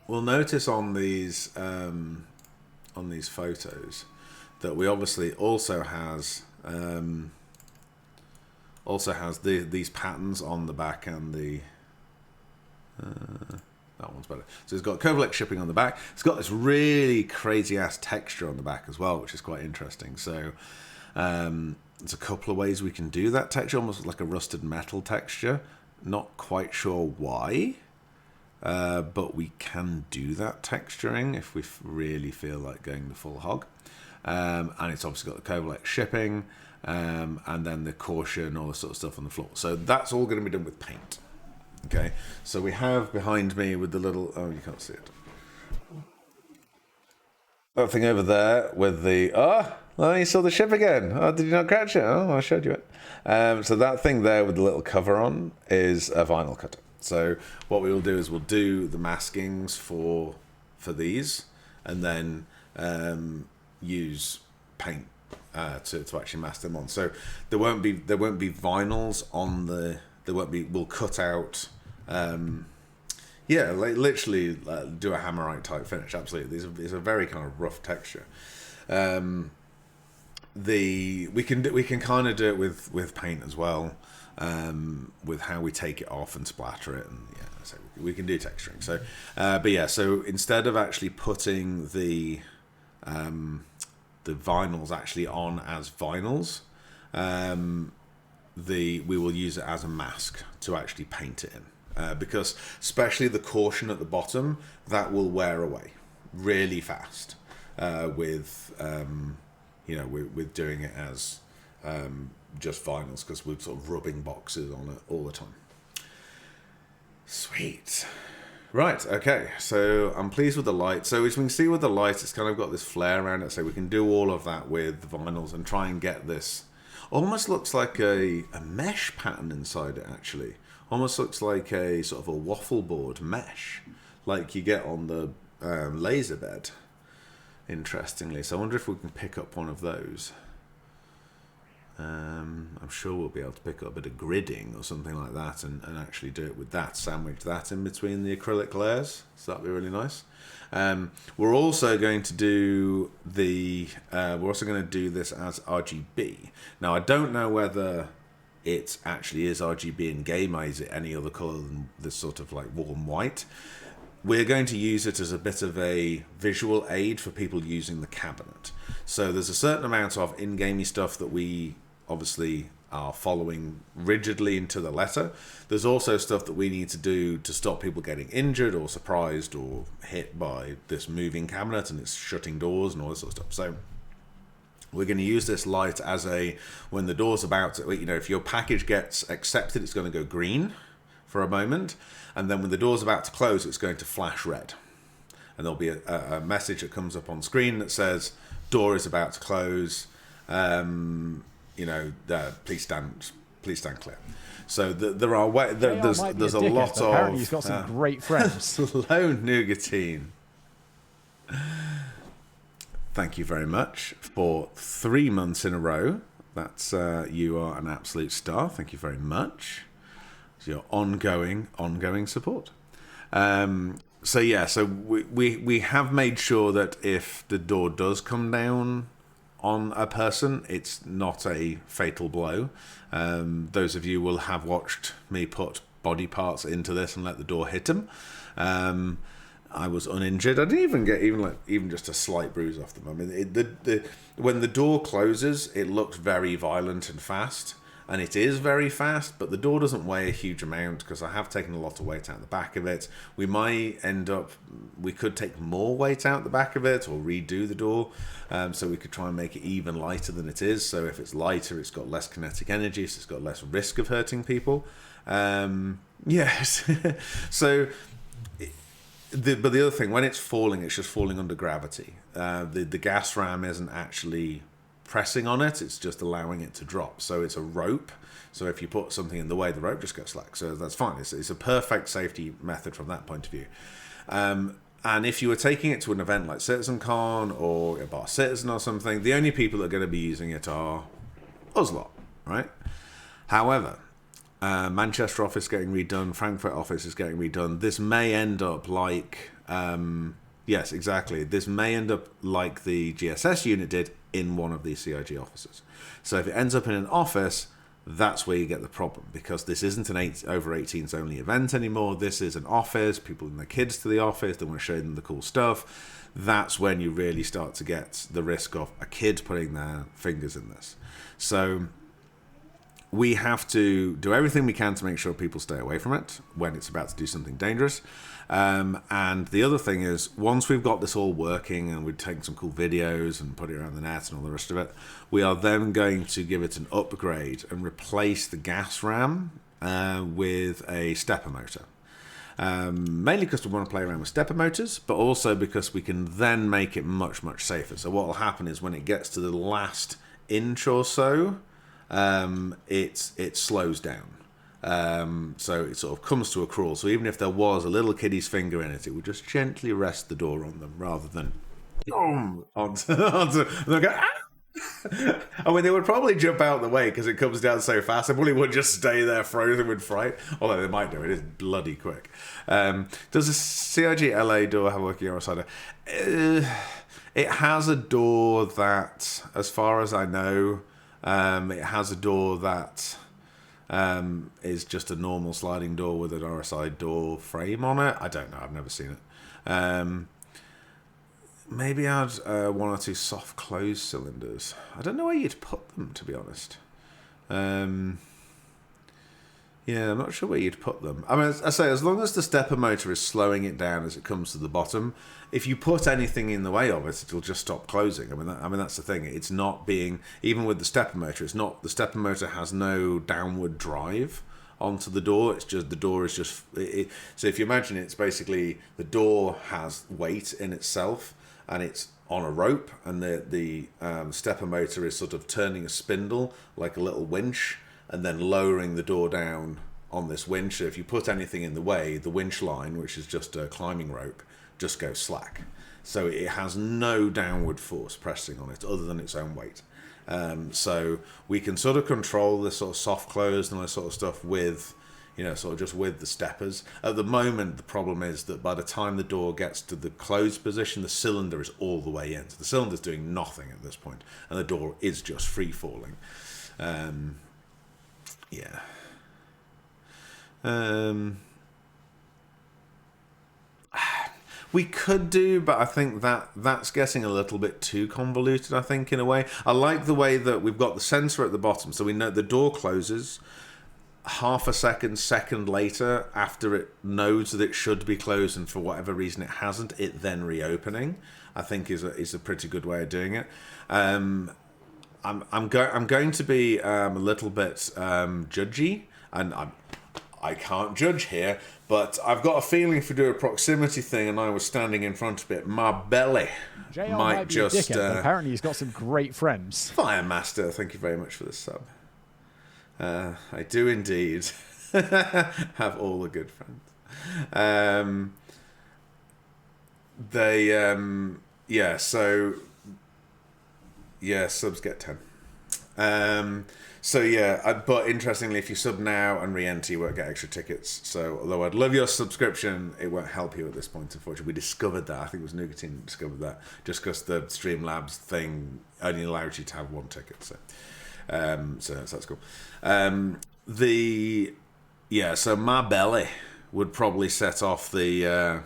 we'll notice on these photos that we obviously also has these patterns on the back, and the that one's better. So it's got Covalex shipping on the back. It's got this really crazy ass texture on the back as well, which is quite interesting. So there's a couple of ways we can do that texture, almost like a rusted metal texture. Not quite sure why, but we can do that texturing if we really feel like going the full hog. And it's obviously got the Covalex shipping, and then the caution, all this sort of stuff on the floor. So that's all going to be done with paint. Okay, so we have behind me with the little, oh, you can't see it. That thing over there with the, oh, you saw the ship again. Oh, did you not catch it? Oh, I showed you it. So that thing there with the little cover on is a vinyl cutter. So what we will do is we'll do the maskings for these, and then use paint to actually mask them on. So there won't be vinyls on the. We'll cut out. Yeah, like literally do a hammerite type finish. Absolutely, these are very kind of rough texture. We can kind of do it with paint as well, with how we take it off and splatter it, and yeah, so we can do texturing. So, but yeah, so instead of actually putting the vinyls actually on as vinyls, we will use it as a mask to actually paint it in. Because especially the caution at the bottom, that will wear away really fast with doing it as just vinyls, because we're sort of rubbing boxes on it all the time. Sweet. Right, okay, so I'm pleased with the light. So as we can see with the light, it's kind of got this flare around it, so we can do all of that with the vinyls and try and get this. Almost looks like a mesh pattern inside it, actually. Almost looks like a sort of a waffle board mesh, like you get on the laser bed, interestingly. So I wonder if we can pick up one of those. I'm sure we'll be able to pick up a bit of gridding or something like that and actually do it with that, sandwich that in between the acrylic layers. So that'd be really nice. We're also going to do this as RGB. Now, I don't know whether it actually is RGB in game, or is it any other color than this sort of like warm white. We're going to use it as a bit of a visual aid for people using the cabinet. So there's a certain amount of in-gamey stuff that we obviously are following rigidly into the letter. There's also stuff that we need to do to stop people getting injured or surprised or hit by this moving cabinet and it's shutting doors and all this sort of stuff. So we're going to use this light as when the door's about to, if your package gets accepted, it's going to go green for a moment. And then when the door's about to close, it's going to flash red. And there'll be a message that comes up on screen that says, door is about to close. Please stand clear. So there are there's a lot of. Apparently, he's got some great friends. Slow Nougatine. Thank you very much for 3 months in a row. That's you are an absolute star. Thank you very much. It's your ongoing support. So we have made sure that if the door does come down on a person, it's not a fatal blow. Those of you will have watched me put body parts into this and let the door hit them. I was uninjured. I didn't even get even just a slight bruise off them. I mean, when the door closes, it looked very violent and fast. And it is very fast, but the door doesn't weigh a huge amount because I have taken a lot of weight out the back of it. We could take more weight out the back of it or redo the door. So we could try and make it even lighter than it is. So if it's lighter, it's got less kinetic energy, so it's got less risk of hurting people. Yes. So, but the other thing, when it's falling, it's just falling under gravity. The gas ram isn't actually pressing on it, it's just allowing it to drop. So it's a rope, so if you put something in the way, the rope just gets slack. So that's fine. It's a perfect safety method from that point of view. And if you were taking it to an event like CitizenCon or a Bar Citizen or something, the only people that are going to be using it are us lot, right? However, Manchester office getting redone, Frankfurt office is getting redone. This may end up like yes, exactly. This may end up like the GSS unit did in one of these CIG offices. So if it ends up in an office, that's where you get the problem, because this isn't an over 18s only event anymore. This is an office. People bring their kids to the office. They want to show them the cool stuff. That's when you really start to get the risk of a kid putting their fingers in this. So we have to do everything we can to make sure people stay away from it when it's about to do something dangerous. And the other thing is, once we've got this all working and we've taken some cool videos and put it around the net and all the rest of it, we are then going to give it an upgrade and replace the gas ram with a stepper motor. Mainly because we want to play around with stepper motors, but also because we can then make it much, much safer. So what will happen is when it gets to the last inch or so, it slows down. So it sort of comes to a crawl. So even if there was a little kiddie's finger in it, it would just gently rest the door on them rather than onto and go, ah! I mean, they would probably jump out of the way because it comes down so fast. They probably would just stay there frozen with fright. Although they might do. It is bloody quick. Does the CIG LA door have a working RSI? It has a door that, as far as I know, it has a door that is just a normal sliding door with an RSI door frame on it. I don't know. I've never seen it. Maybe add one or two soft close cylinders. I don't know where you'd put them, to be honest. Yeah, I'm not sure where you'd put them. I mean, I say, as long as the stepper motor is slowing it down as it comes to the bottom, if you put anything in the way of it, it'll just stop closing. I mean, that's the thing. It's not being, even with the stepper motor, it's not, the stepper motor has no downward drive onto the door. It's just, the door is just, so if you imagine, it's basically, the door has weight in itself, and it's on a rope, and the stepper motor is sort of turning a spindle like a little winch, and then lowering the door down on this winch. So if you put anything in the way, the winch line, which is just a climbing rope, just goes slack. So it has no downward force pressing on it other than its own weight. So we can sort of control the sort of soft close and all this sort of stuff with, sort of just with the steppers. At the moment, the problem is that by the time the door gets to the closed position, the cylinder is all the way in. So the cylinder's doing nothing at this point, and the door is just free falling. Yeah. We could do, but I think that's getting a little bit too convoluted, I think, in a way. I like the way that we've got the sensor at the bottom, so we know the door closes half a second later after it knows that it should be closed, and for whatever reason it hasn't, it then reopening, I think is a pretty good way of doing it. I'm going to be a little bit judgy, and I can't judge here, but I've got a feeling if we do a proximity thing and I was standing in front of it, my belly might just... a dickhead, but apparently he's got some great friends. Fire Master, thank you very much for the sub. I do indeed have all the good friends. Subs get 10. But interestingly, if you sub now and re-enter, you won't get extra tickets. So although I'd love your subscription, it won't help you at this point, unfortunately. We discovered that. I think it was Nougatine that discovered that, just because the Streamlabs thing only allows you to have one ticket. So that's cool. So my belly would probably set off the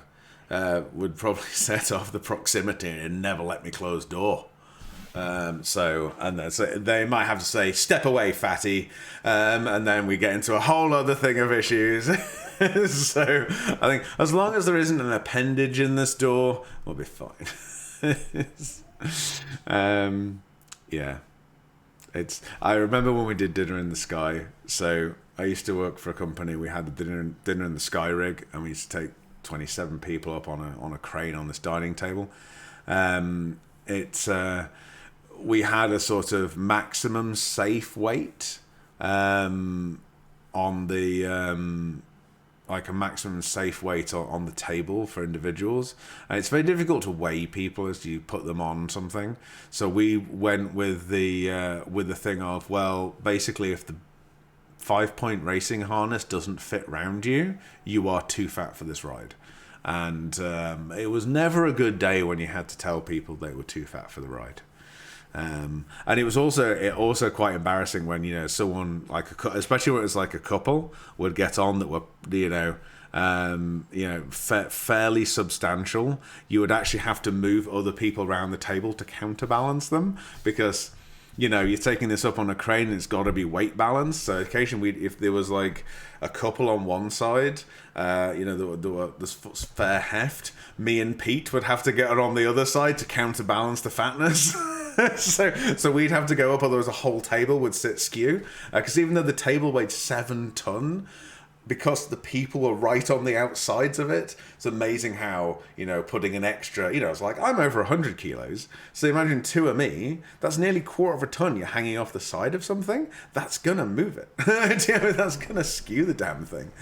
proximity and never let me close door. So they might have to say, "Step away, fatty," and then we get into a whole other thing of issues. So I think as long as there isn't an appendage in this door, we'll be fine. I remember when we did Dinner in the Sky. So I used to work for a company. We had the dinner in the Sky rig, and we used to take 27 people up on a crane on this dining table. We had a sort of maximum safe weight on the like a maximum safe weight on the table for individuals, and it's very difficult to weigh people as you put them on something. So we went with the thing of, well, basically if the 5-point racing harness doesn't fit round you, you are too fat for this ride. And it was never a good day when you had to tell people they were too fat for the ride. And it was also quite embarrassing when someone especially when it was like a couple would get on that were fairly substantial. You would actually have to move other people around the table to counterbalance them, because you're taking this up on a crane and it's got to be weight balanced. So occasionally, if there was like a couple on one side, there's fair heft, me and Pete would have to get her on the other side to counterbalance the fatness. So we'd have to go up, otherwise the whole table would sit skew. Because even though the table weighed 7 ton, because the people were right on the outsides of it, it's amazing how, putting an extra, it's like, I'm over 100 kilos. So imagine 2 of me, that's nearly 1/4 ton you're hanging off the side of something. That's going to move it. That's going to skew the damn thing.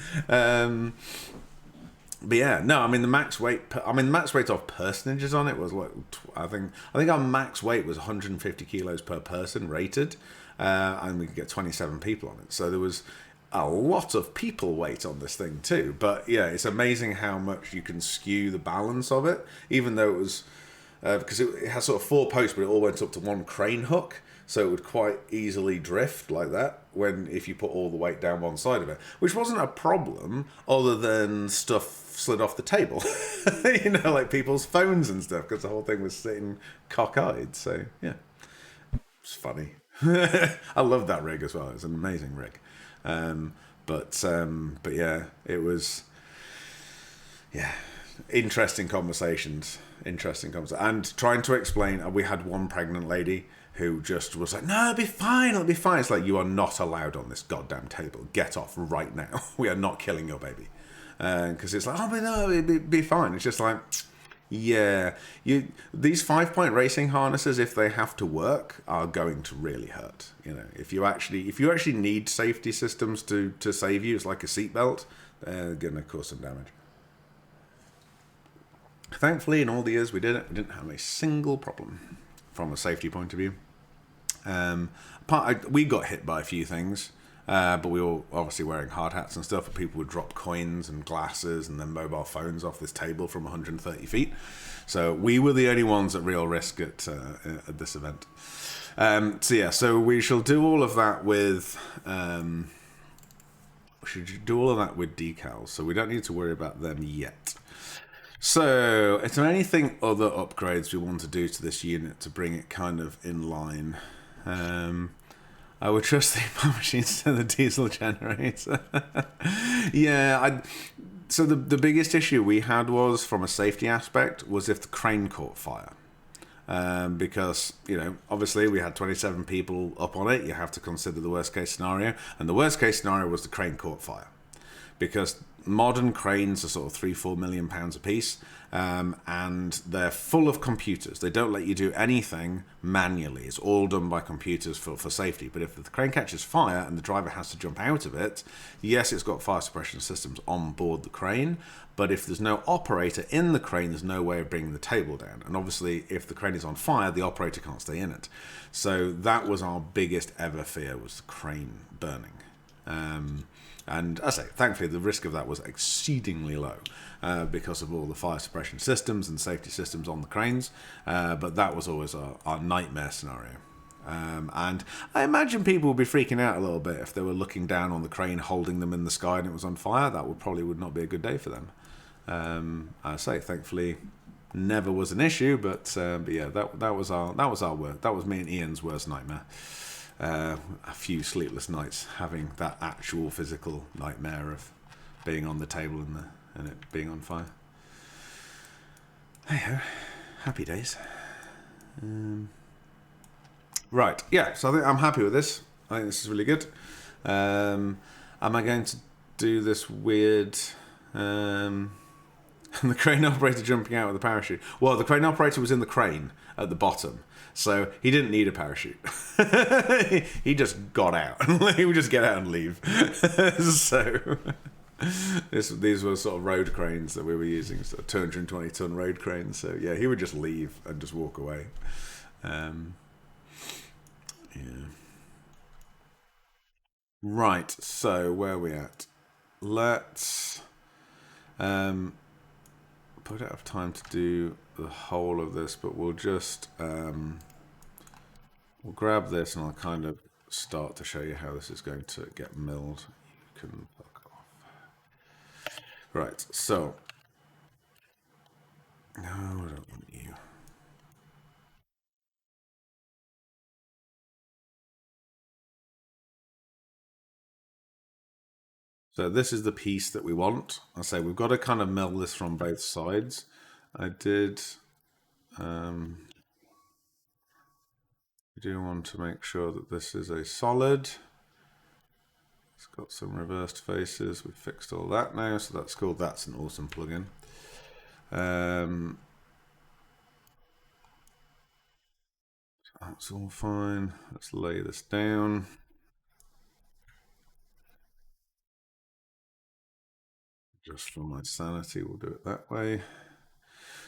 But yeah, no, I mean the max weight of personages on it was what I think our max weight was 150 kilos per person rated, and we could get 27 people on it. So there was a lot of people weight on this thing too. But yeah, it's amazing how much you can skew the balance of it, even though it was because it has sort of 4 posts, but it all went up to one crane hook. So it would quite easily drift like that if you put all the weight down one side of it, which wasn't a problem other than stuff slid off the table, like people's phones and stuff, because the whole thing was sitting cockeyed. So yeah, it's funny. I love that rig as well. It's an amazing rig. But yeah, it was, interesting conversations, and trying to explain. We had one pregnant lady who just was like, "No, it'll be fine. It's like, you are not allowed on this goddamn table. Get off right now. We are not killing your baby." Because it's like, "Oh, but no, it'll be fine." It's just like, yeah, these 5-point racing harnesses, if they have to work, are going to really hurt. If you actually need safety systems to save you, it's like a seatbelt, they're gonna cause some damage. Thankfully, in all the years we did it, we didn't have a single problem from a safety point of view. We got hit by a few things, but we were obviously wearing hard hats and stuff. And people would drop coins and glasses and then mobile phones off this table from 130 feet. So we were the only ones at real risk at this event. So we shall do all of that with. Should do all of that with decals, so we don't need to worry about them yet. So, is there anything other upgrades we want to do to this unit to bring it kind of in line? I would trust the power machines to the diesel generator. So the biggest issue we had was, from a safety aspect, was if the crane caught fire. Because, obviously we had 27 people up on it. You have to consider the worst case scenario. And the worst case scenario was the crane caught fire. Because modern cranes are sort of £3-4 million a piece, and they're full of computers. They don't let you do anything manually. It's all done by computers for safety. But if the crane catches fire and the driver has to jump out of it, yes, it's got fire suppression systems on board the crane, but if there's no operator in the crane, there's no way of bringing the table down. And obviously, if the crane is on fire, the operator can't stay in it. So that was our biggest ever fear, was the crane burning. And I say, thankfully, the risk of that was exceedingly low because of all the fire suppression systems and safety systems on the cranes. But that was always our nightmare scenario. And I imagine people would be freaking out a little bit if they were looking down on the crane, holding them in the sky, and it was on fire. That would not be a good day for them. I say, thankfully, never was an issue. But yeah, that was our work. That was me and Ian's worst nightmare. A few sleepless nights having that actual physical nightmare of being on the table and it being on fire. Hey-ho, happy days. Right, yeah, so I think I'm happy with this. I think this is really good. Am I going to do this weird... the crane operator jumping out with a parachute? Well, the crane operator was in the crane at the bottom, so he didn't need a parachute. He just got out. He would just get out and leave. So these were sort of road cranes that we were using, sort of 220-ton road cranes. So yeah, he would just leave and just walk away. Yeah. Right. So where are we at? Let's. I don't have time to do the whole of this, but we'll just we'll grab this and I'll kind of start to show you how this is going to get milled. You can fuck off. Right, so no, I don't want you. So this is the piece that we want. I say we've got to kind of mill this from both sides. I did. I do want to make sure that this is a solid. It's got some reversed faces. We've fixed all that now, so that's cool. That's an awesome plugin. That's all fine. Let's lay this down. Just for my sanity, we'll do it that way.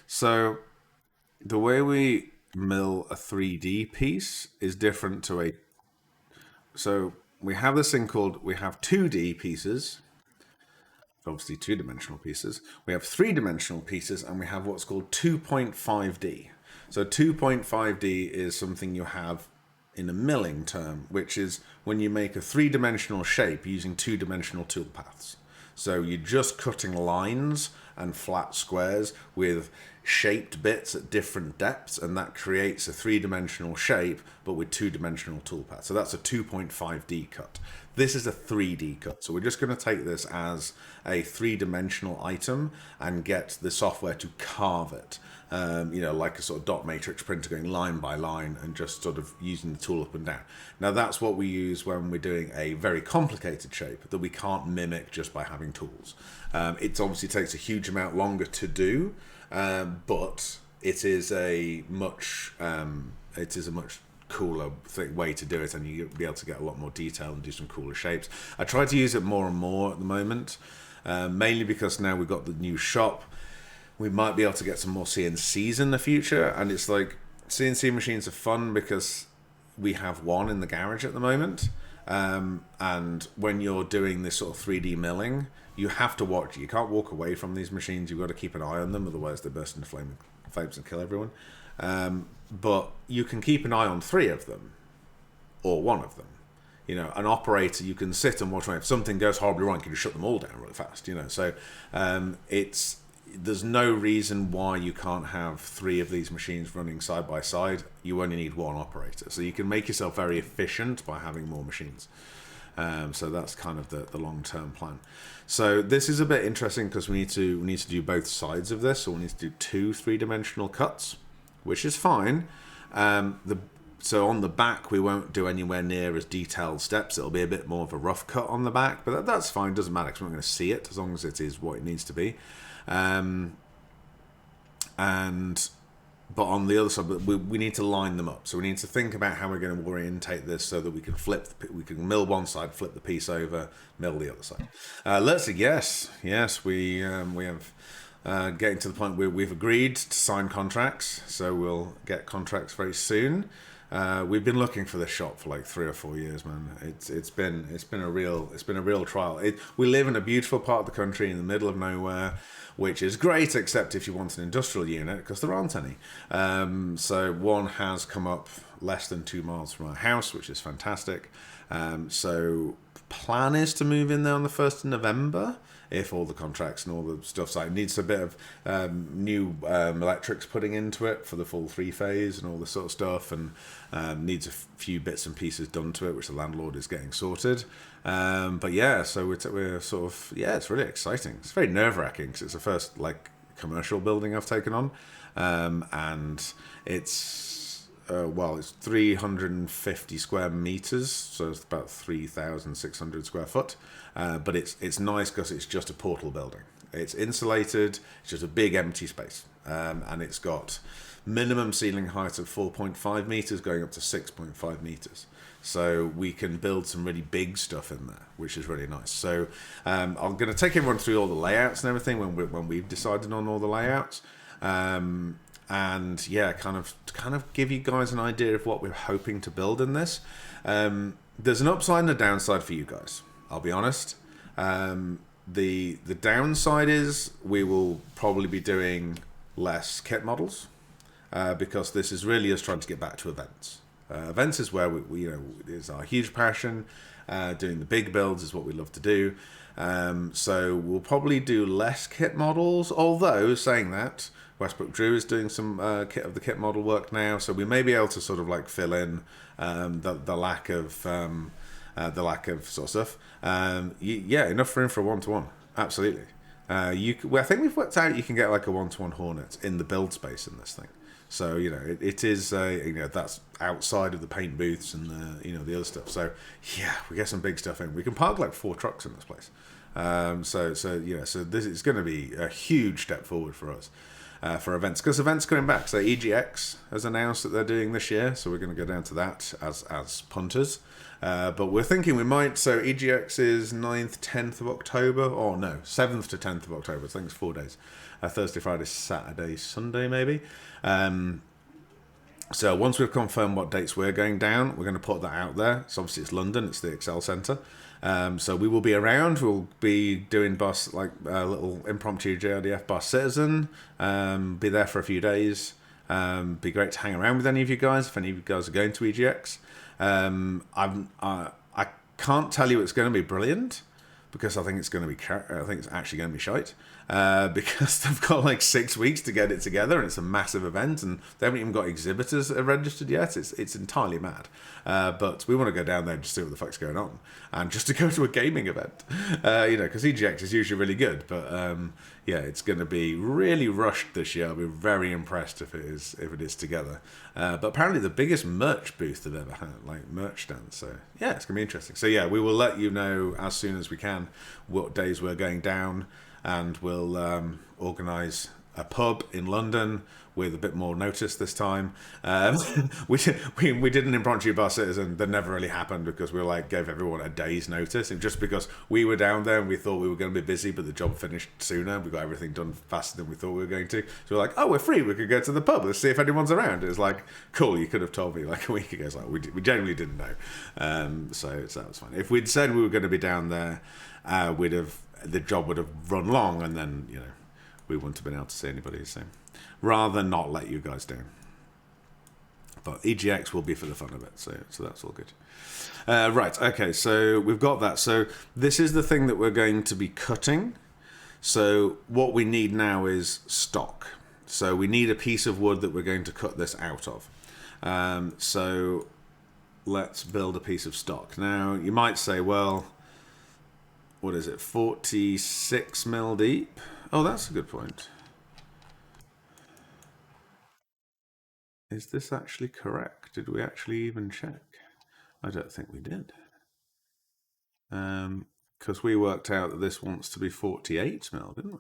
So the way we mill a 3D piece is different to a... So we have this thing called... We have 2D pieces, obviously two-dimensional pieces. We have three-dimensional pieces, and we have what's called 2.5D. So 2.5D is something you have in a milling term, which is when you make a three-dimensional shape using two-dimensional toolpaths. So you're just cutting lines and flat squares with shaped bits at different depths, and that creates a three-dimensional shape, but with two-dimensional toolpaths. So that's a 2.5D cut. This is a 3D cut. So we're just going to take this as a three-dimensional item and get the software to carve it. Like a sort of dot matrix printer going line by line and just sort of using the tool up and down. Now that's what we use when we're doing a very complicated shape that we can't mimic just by having tools. It obviously takes a huge amount longer to do, but it is a much cooler way to do it, and you'll be able to get a lot more detail and do some cooler shapes. I try to use it more and more at the moment, mainly because now we've got the new shop. We might be able to get some more CNCs in the future, and it's like CNC machines are fun because we have one in the garage at the moment. And when you're doing this sort of 3D milling, you have to watch. You can't walk away from these machines. You've got to keep an eye on them, otherwise they burst into flames and kill everyone. But you can keep an eye on 3 of them, or 1 of them. You know, an operator, you can sit and watch. If something goes horribly wrong, you can just shut them all down really fast. You know, so there's no reason why you can't have 3 of these machines running side by side. You only need 1 operator, so you can make yourself very efficient by having more machines. So that's kind of the long-term plan. So this is a bit interesting because we need to do both sides of this. So we need to do 2 3-dimensional cuts, which is fine. So on the back, we won't do anywhere near as detailed steps. It'll be a bit more of a rough cut on the back, but that's fine. Doesn't matter because we're not going to see it as long as it is what it needs to be. But on the other side, we need to line them up. So we need to think about how we're going to orientate this so that we can mill one side, flip the piece over, mill the other side. Let's see. Yes, we have getting to the point where we've agreed to sign contracts. So we'll get contracts very soon. We've been looking for this shop for like 3 or 4 years, man. It's been a real trial. We live in a beautiful part of the country in the middle of nowhere, which is great, except if you want an industrial unit, because there aren't any. So one has come up less than 2 miles from our house, which is fantastic. So plan is to move in there on the 1st of November. If all the contracts and all the stuff's like, needs a bit of new electrics putting into it for the full 3-phase and all this sort of stuff, and needs a few bits and pieces done to it, which the landlord is getting sorted. But yeah, so we're sort of, it's really exciting. It's very nerve-wracking because it's the first like commercial building I've taken on, and it's it's 350 square meters, so it's about 3,600 square foot. But it's nice because it's just a portal building. It's insulated. It's just a big empty space, and it's got minimum ceiling height of 4.5 meters, going up to 6.5 meters. So we can build some really big stuff in there, which is really nice. So I'm going to take everyone through all the layouts and everything when we've decided on all the layouts. And yeah, kind of give you guys an idea of what we're hoping to build in this. There's an upside and a downside for you guys. I'll be honest. The downside is we will probably be doing less kit models because this is really us trying to get back to events. Events is where we is our huge passion. Doing the big builds is what we love to do. So we'll probably do less kit models. Although saying that, Westbrook Drew is doing some kit model work now, so we may be able to sort of like fill in the lack of sort of stuff. Enough room for a 1-to-1. Absolutely. I think we've worked out you can get like a 1-to-1 Hornet in the build space in this thing. So it is that's outside of the paint booths and the other stuff. So yeah, we get some big stuff in. We can park like 4 trucks in this place. So this is going to be a huge step forward for us. For events, because events coming back. So EGX has announced that they're doing this year, so we're going to go down to that as punters. But we're thinking we might. So EGX is 9th, 10th of October, or no, 7th to 10th of October. I think it's 4 days. Thursday, Friday, Saturday, Sunday, maybe. So once we've confirmed what dates we're going down, we're going to put that out there. So obviously it's London, it's the Excel Centre. So we will be around. We'll be doing bus, like a little impromptu JRDF bus citizen. Be there for a few days. Be great to hang around with any of you guys if any of you guys are going to EGX. I can't tell you it's going to be brilliant because I think it's actually going to be shite. Because they've got like 6 weeks to get it together, and it's a massive event, and they haven't even got exhibitors registered yet. It's entirely mad. But we want to go down there and just see what the fuck's going on, and just to go to a gaming event, because EGX is usually really good. But it's going to be really rushed this year. I'll be very impressed if it is together. But apparently the biggest merch booth they've ever had, like merch stand. So yeah, it's going to be interesting. So yeah, we will let you know as soon as we can what days we're going down. And we'll organise a pub in London with a bit more notice this time. We did an impromptu bar citizen that never really happened because we like gave everyone a day's notice, and just because we were down there and we thought we were going to be busy, but the job finished sooner. We got everything done faster than we thought we were going to. So we're like, oh, we're free. We could go to the pub. Let's see if anyone's around. It was like, cool. You could have told me like a week ago. It's like we genuinely didn't know. So that was fine. If we'd said we were going to be down there, the job would have run long, and then we wouldn't have been able to see anybody. So rather than not let you guys down. But EGX will be for the fun of it, so that's all good. Right, okay, so we've got that. So this is the thing that we're going to be cutting. So what we need now is stock. So we need a piece of wood that we're going to cut this out of. So let's build a piece of stock. Now, you might say, well, what is it, 46 mil deep? Oh, that's a good point. Is this actually correct? Did we actually even check? I don't think we did. Because we worked out that this wants to be 48 mil, didn't we?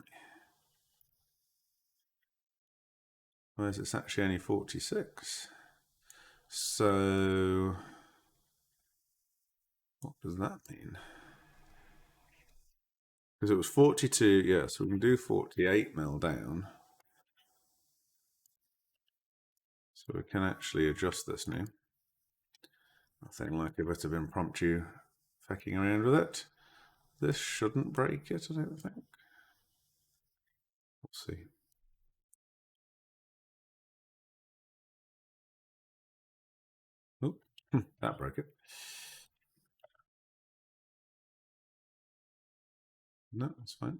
Whereas it's actually only 46. So what does that mean? Because it was 42, yeah, so we can do 48 mil down. So we can actually adjust this now. Nothing like a bit of impromptu fucking around with it. This shouldn't break it, I don't think. We'll see. Oh, that broke it. No, that's fine.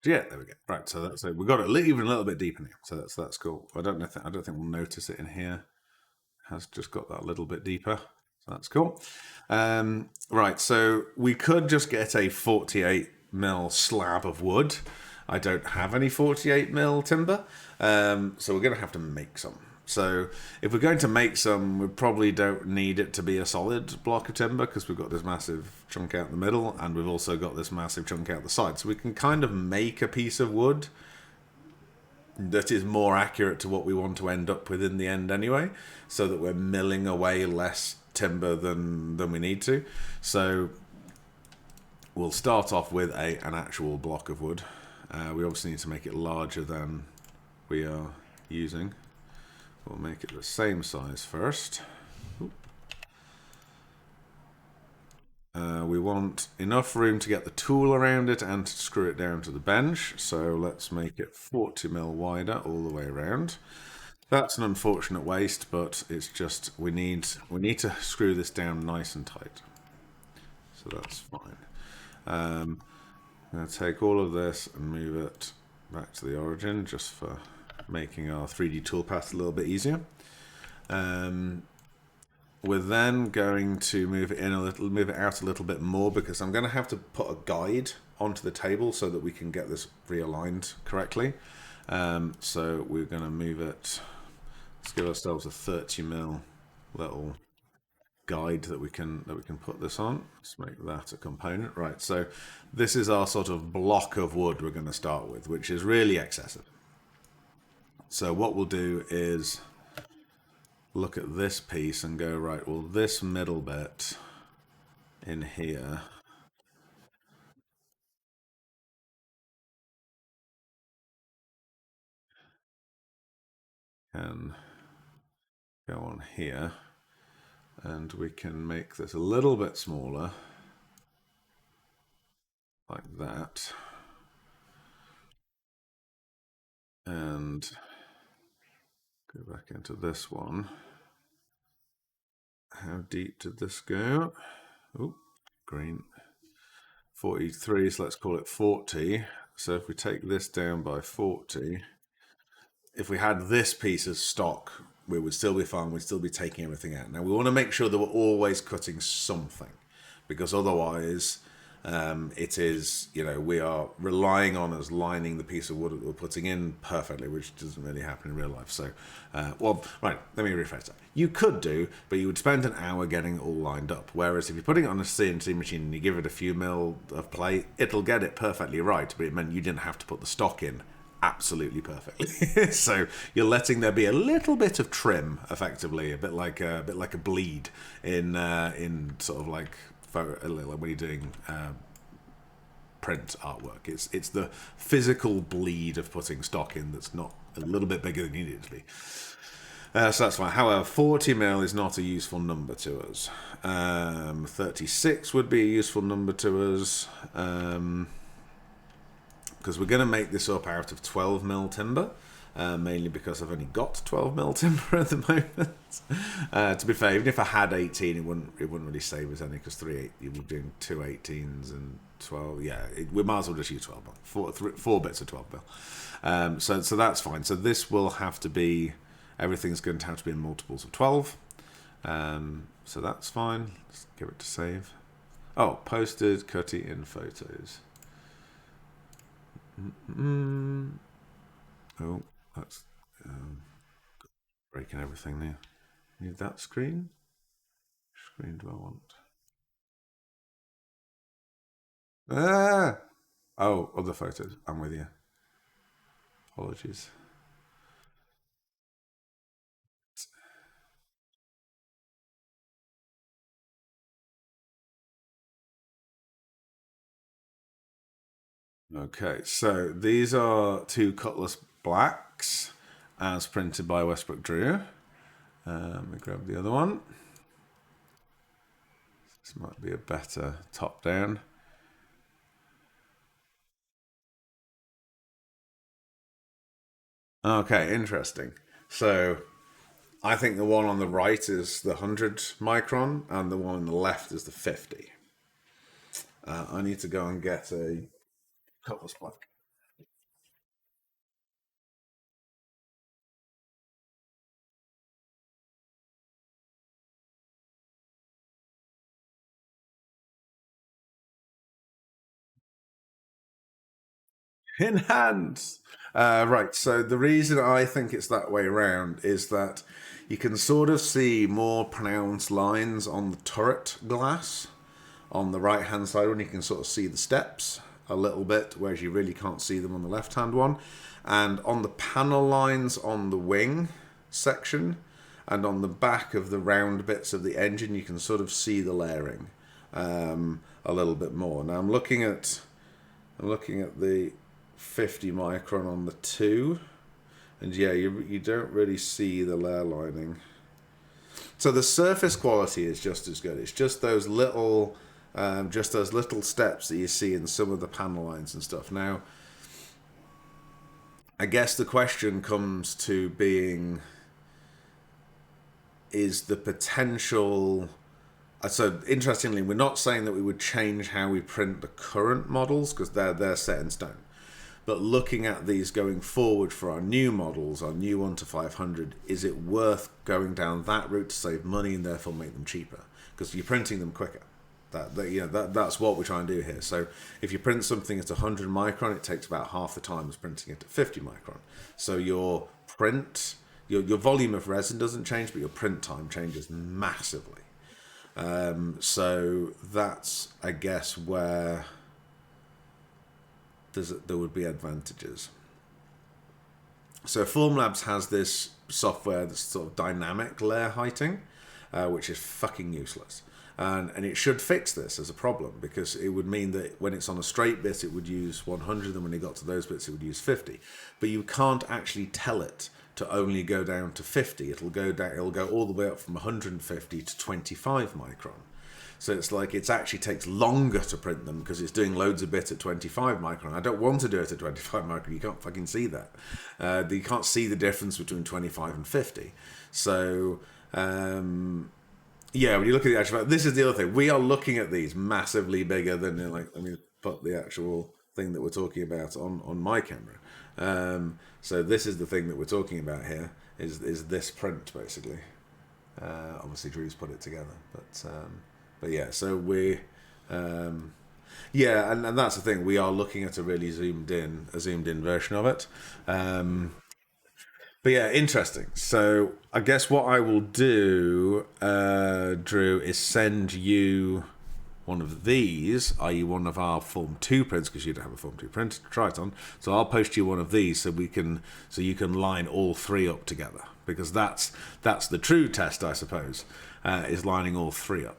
Yeah, there we go. Right, so that's it. We got it even a little bit deeper now, so that's cool. I don't think we'll notice it in here. It has just got that little bit deeper, so that's cool. Right, so we could just get a 48 mil slab of wood. I don't have any 48 mil timber, so we're going to have to make some. So if we're going to make some, we probably don't need it to be a solid block of timber because we've got this massive chunk out the middle and we've also got this massive chunk out the side. So we can kind of make a piece of wood that is more accurate to what we want to end up with in the end anyway, so that we're milling away less timber than we need to. So we'll start off with an actual block of wood. We obviously need to make it larger than we are using. We'll make it the same size first. We want enough room to get the tool around it and to screw it down to the bench. So let's make it 40 mil wider all the way around. That's an unfortunate waste, but it's just we need to screw this down nice and tight. So that's fine. I'm going to take all of this and move it back to the origin just for making our 3D toolpath a little bit easier. We're then going to move it out a little bit more because I'm going to have to put a guide onto the table so that we can get this realigned correctly. So we're going to move it. Let's give ourselves a 30 mil little guide that we can put this on. Let's make that a component. Right, so this is our sort of block of wood we're going to start with, which is really excessive. So what we'll do is look at this piece and go, right, well, this middle bit in here can go on here, and we can make this a little bit smaller, like that. And go back into this one. How deep did this go? Oh, green. 43, so let's call it 40. So if we take this down by 40, if we had this piece of stock, we would still be fine. We'd still be taking everything out. Now we want to make sure that we're always cutting something, because otherwise It is, we are relying on us lining the piece of wood that we're putting in perfectly, which doesn't really happen in real life. So, right, let me rephrase that. You could do, but you would spend an hour getting it all lined up. Whereas if you're putting it on a CNC machine and you give it a few mil of plate, it'll get it perfectly right, but it meant you didn't have to put the stock in absolutely perfectly. So you're letting there be a little bit of trim, effectively, a bit like a bleed in sort of like when you're doing print artwork. It's the physical bleed of putting stock in that's not a little bit bigger than you need it to be. So that's fine. However, 40 mil is not a useful number to us. 36 would be a useful number to us. Because we're going to make this up out of 12 mil timber, mainly because I've only got 12 mil timber at the moment. To be fair, even if I had 18, it wouldn't really save us any, because you're doing 2 18s and 12. Yeah, we might as well just use 12 mil. Four bits of 12 mil. So that's fine. So this will have to be, everything's going to have to be in multiples of 12. So that's fine. Let's give it to save. Oh, posted, cutty in photos. Oh, that's breaking everything there. Need that screen? Which screen do I want? Ah! Oh, other photos. I'm with you. Apologies. Okay, so these are two Cutlass Blacks as printed by Westbrook Drew. Let me grab the other one. This might be a better top down. Okay, interesting. So I think the one on the right is the 100 micron and the one on the left is the 50. I need to go and get a Cutlass Black. In hand. Right, so the reason I think it's that way around is that you can sort of see more pronounced lines on the turret glass on the right hand side when you can sort of see the steps a little bit, whereas you really can't see them on the left hand one. And on the panel lines on the wing section and on the back of the round bits of the engine, you can sort of see the layering a little bit more. Now I'm looking at the 50 micron on the 2, and yeah, you don't really see the layer lining. So the surface quality is just as good. It's just those little steps that you see in some of the panel lines and stuff. Now, I guess the question comes to being, is the potential... So interestingly, we're not saying that we would change how we print the current models, because they're set in stone. But looking at these going forward for our new models, our new 1 to 500, is it worth going down that route to save money and therefore make them cheaper? Because you're printing them quicker. That's what we're trying to do here. So if you print something at 100 micron, it takes about half the time as printing it at 50 micron. So your print, your volume of resin doesn't change, but your print time changes massively. So that's, I guess, where there would be advantages. So Formlabs has this software that's sort of dynamic layer heighting, which is fucking useless. And it should fix this as a problem, because it would mean that when it's on a straight bit, it would use 100, and when it got to those bits, it would use 50. But you can't actually tell it to only go down to 50. It'll go all the way up from 150 to 25 micron. So it's like it actually takes longer to print them because it's doing loads of bits at 25 micron. I don't want to do it at 25 micron. You can't fucking see that. You can't see the difference between 25 and 50. So, yeah, when you look at the actual... This is the other thing. We are looking at these massively bigger than... let me put the actual thing that we're talking about on my camera. So this is the thing that we're talking about here, is this print, basically. Obviously, Drew's put it together, but yeah, so we Yeah, and that's the thing. We are looking at a zoomed in version of it. But yeah, interesting. So I guess what I will do, Drew, is send you one of these, i.e., one of our Form 2 prints, because you don't have a Form 2 printer to try it on. So I'll post you one of these so you can line all three up together, because that's the true test, I suppose, is lining all three up.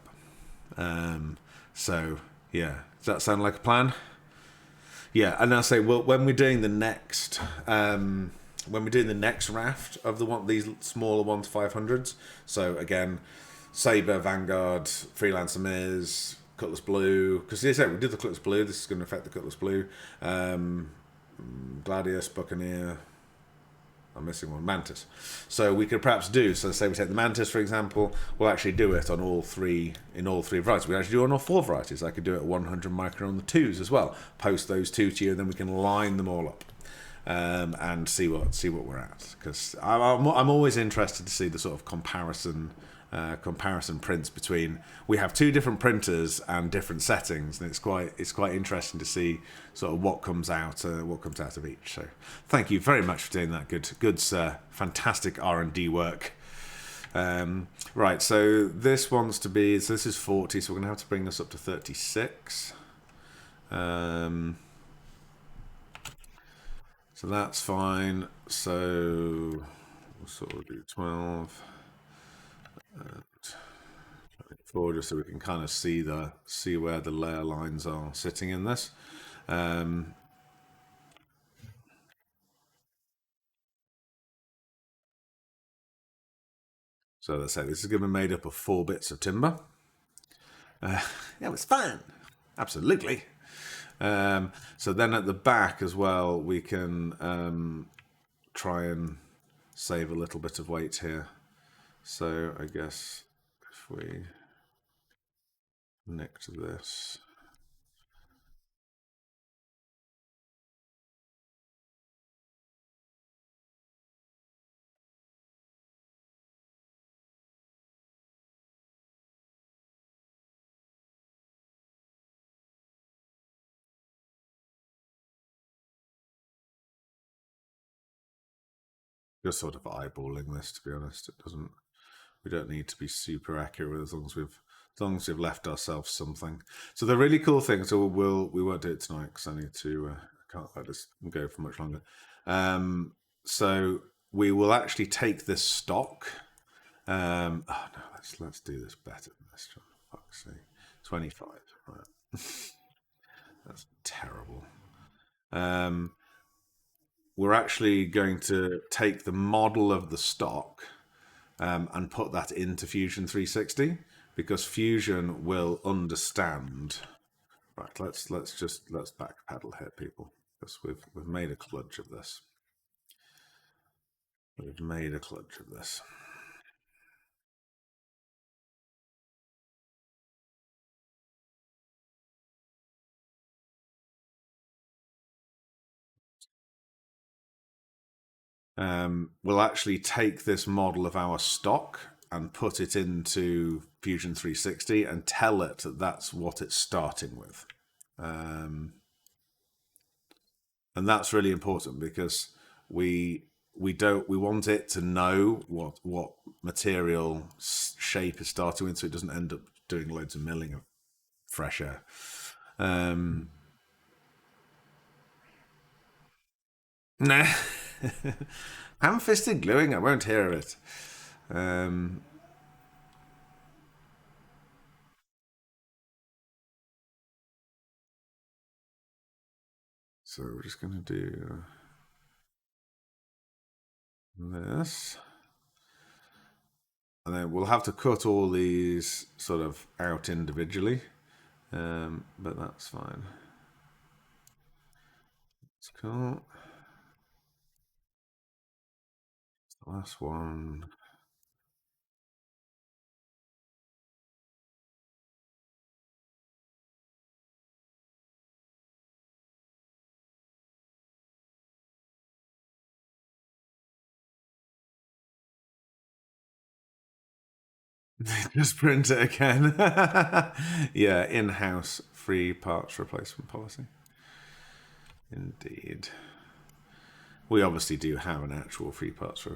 So yeah, does that sound like a plan? Yeah, and I say, well, when we're doing the next raft of these smaller 1 to 500s. So again, Saber, Vanguard, Freelancer Miz, Cutlass Blue. Because as I said, we did the Cutlass Blue. This is going to affect the Cutlass Blue. Gladius, Buccaneer. I'm missing one. Mantis. So we could perhaps say we take the Mantis, for example, we'll actually do it on all three varieties. We actually do it on all four varieties. I could do it at 100 micron on the twos as well. Post those two to you, and then we can line them all up. And see what we're at, because I'm always interested to see the sort of comparison prints between. We have two different printers and different settings, and it's quite interesting to see sort of what comes out of each. So thank you very much for doing that. Good sir, fantastic R&D work. Right, so this wants to be. So this is 40, so we're going to have to bring this up to 36. So that's fine. So we'll sort of do 12 and 24, just so we can kind of see where the layer lines are sitting in this. So let's say this is going to be made up of 4 bits of timber. Yeah, it was fun. Absolutely. So then at the back as well, we can try and save a little bit of weight here. So I guess if we nick to this. Just sort of eyeballing this, to be honest. It doesn't. We don't need to be super accurate as long as we've left ourselves something. So the really cool thing. So we won't do it tonight because I need to. I can't let this go for much longer. So we will actually take this stock. Oh no, let's do this better than this. For fuck's sake, 25. Right. That's terrible. We're actually going to take the model of the stock and put that into Fusion 360, because Fusion will understand. Right, let's backpedal here, people, because we've made a kludge of this. We've made a kludge of this. We'll actually take this model of our stock and put it into Fusion 360 and tell it that that's what it's starting with. And that's really important, because we want it to know what material shape is starting with, so it doesn't end up doing loads of milling of fresh air. Nah. Ham-fisted gluing, I won't hear of it. So we're just going to do this. And then we'll have to cut all these sort of out individually. But that's fine. It's cool. It's the last one. Just print it again. Yeah, in-house free parts replacement policy. Indeed. We obviously do have an actual free parts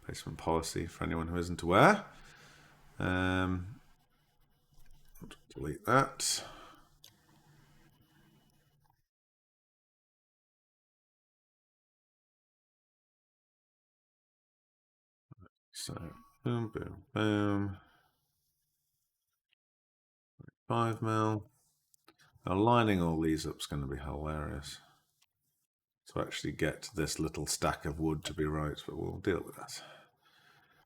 replacement policy for anyone who isn't aware. Delete that. So, boom, boom, boom. 5mm. Now, lining all these up is going to be hilarious. To actually get this little stack of wood to be right, but we'll deal with that.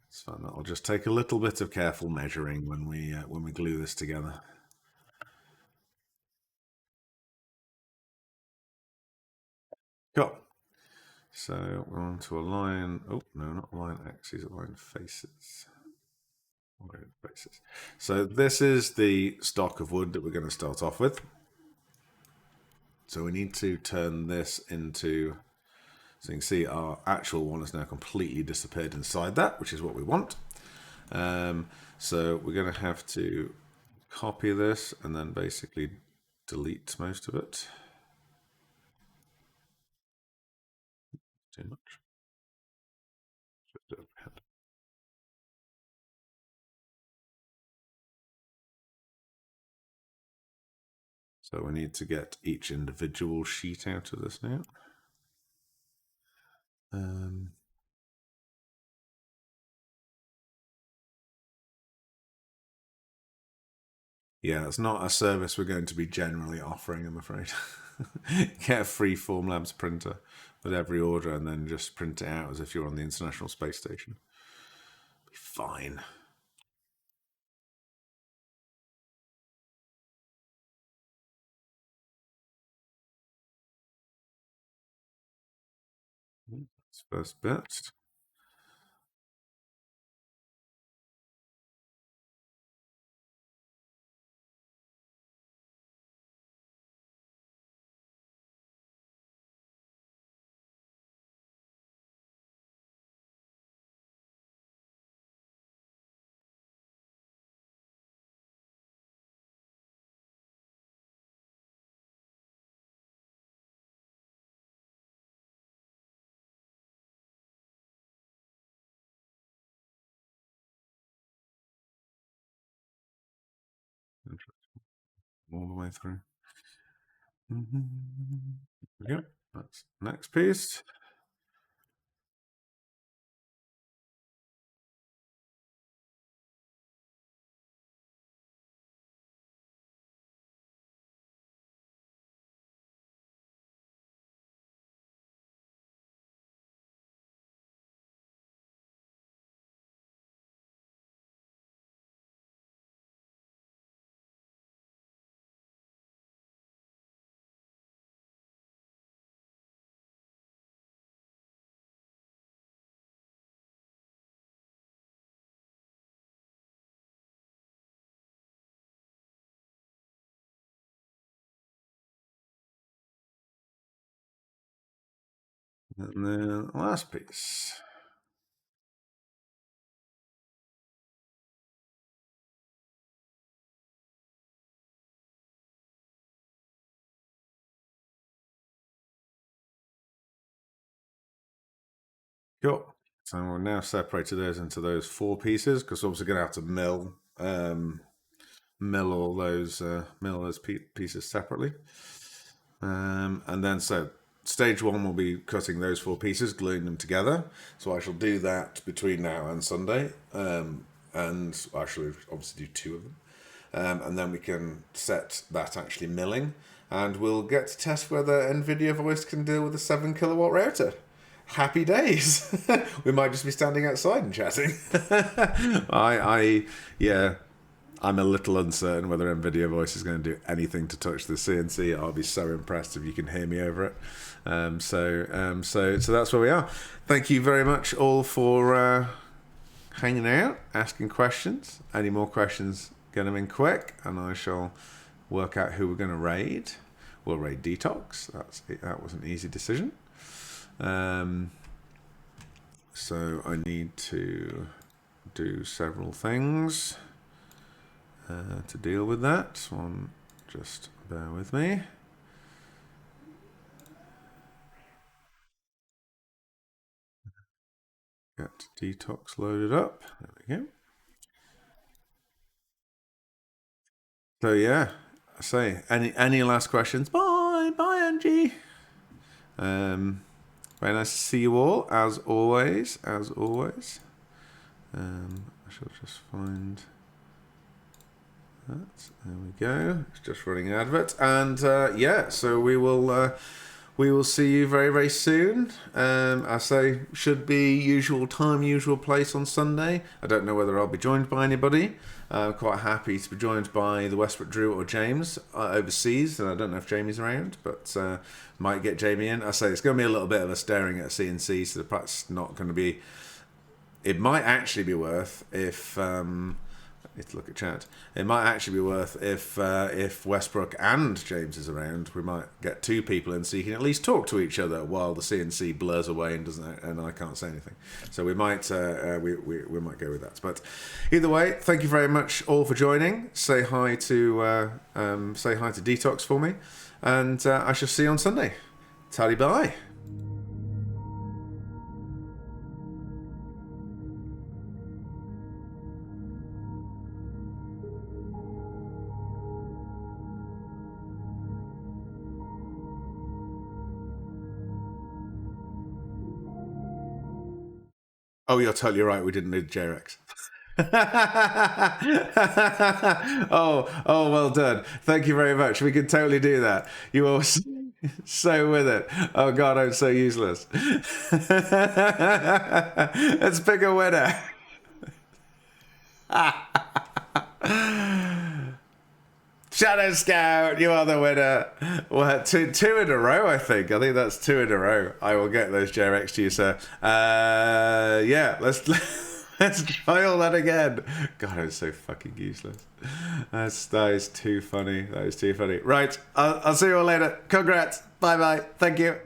It's fine. That'll just take a little bit of careful measuring when we glue this together. Cool. So we're on to align. Oh no, not align axes, align faces. Align faces. So this is the stock of wood that we're going to start off with. So we need to turn this into. So you can see our actual one has now completely disappeared inside that, which is what we want. So we're going to have to copy this and then basically delete most of it. Too much. So we need to get each individual sheet out of this now. Yeah, it's not a service we're going to be generally offering, I'm afraid. Get a free Formlabs printer with every order and then just print it out as if you're on the International Space Station. Be fine. That's first bit. All the way through. Yep, that's next piece. And then last piece. Cool. So we'll now separate those into those 4 pieces because obviously going to have to mill all those pieces separately. And then so stage 1 will be cutting those 4 pieces, gluing them together. So I shall do that between now and Sunday. And I shall obviously do 2 of them. And then we can set that actually milling. And we'll get to test whether NVIDIA Voice can deal with a 7 kilowatt router. Happy days. We might just be standing outside and chatting. I'm a little uncertain whether NVIDIA Voice is going to do anything to touch the CNC. I'll be so impressed if you can hear me over it. So that's where we are. Thank you very much all for hanging out, asking questions. Any more questions, get them in quick, and I shall work out who we're going to raid. We'll raid Detox. That was an easy decision. So I need to do several things to deal with that. One, just bear with me. Get detox loaded up. There we go. So yeah, I say any last questions? Bye, Angie. Very nice to see you all, as always. I shall just find that. There we go. It's just running an advert, and yeah. So we will see you very, very soon. I say should be usual time, usual place on Sunday. I don't know whether I'll be joined by anybody. I'm quite happy to be joined by the Westbrook Drew or James overseas, and I don't know if Jamie's around, but might get Jamie in. I say it's going to be a little bit of a staring at a CNC, so perhaps not going to be. It might actually be worth if. Let's look at chat. It might actually be worth if Westbrook and James is around, we might get two people in so you can at least talk to each other while the CNC blurs away and I can't say anything. So we might we might go with that. But either way, thank you very much all for joining. Say hi to Detox for me, and I shall see you on Sunday. Tally bye. Oh, you're totally right. We didn't need JRX. oh, well done. Thank you very much. We can totally do that. You are so with it. Oh God, I'm so useless. Let's pick a winner. Shadow Scout, you are the winner. Well, two in a row, I think. I think that's 2 in a row. I will get those JRX to you, sir. Yeah, let's try all that again. God, I'm so fucking useless. That is too funny. That is too funny. Right, I'll see you all later. Congrats. Bye-bye. Thank you.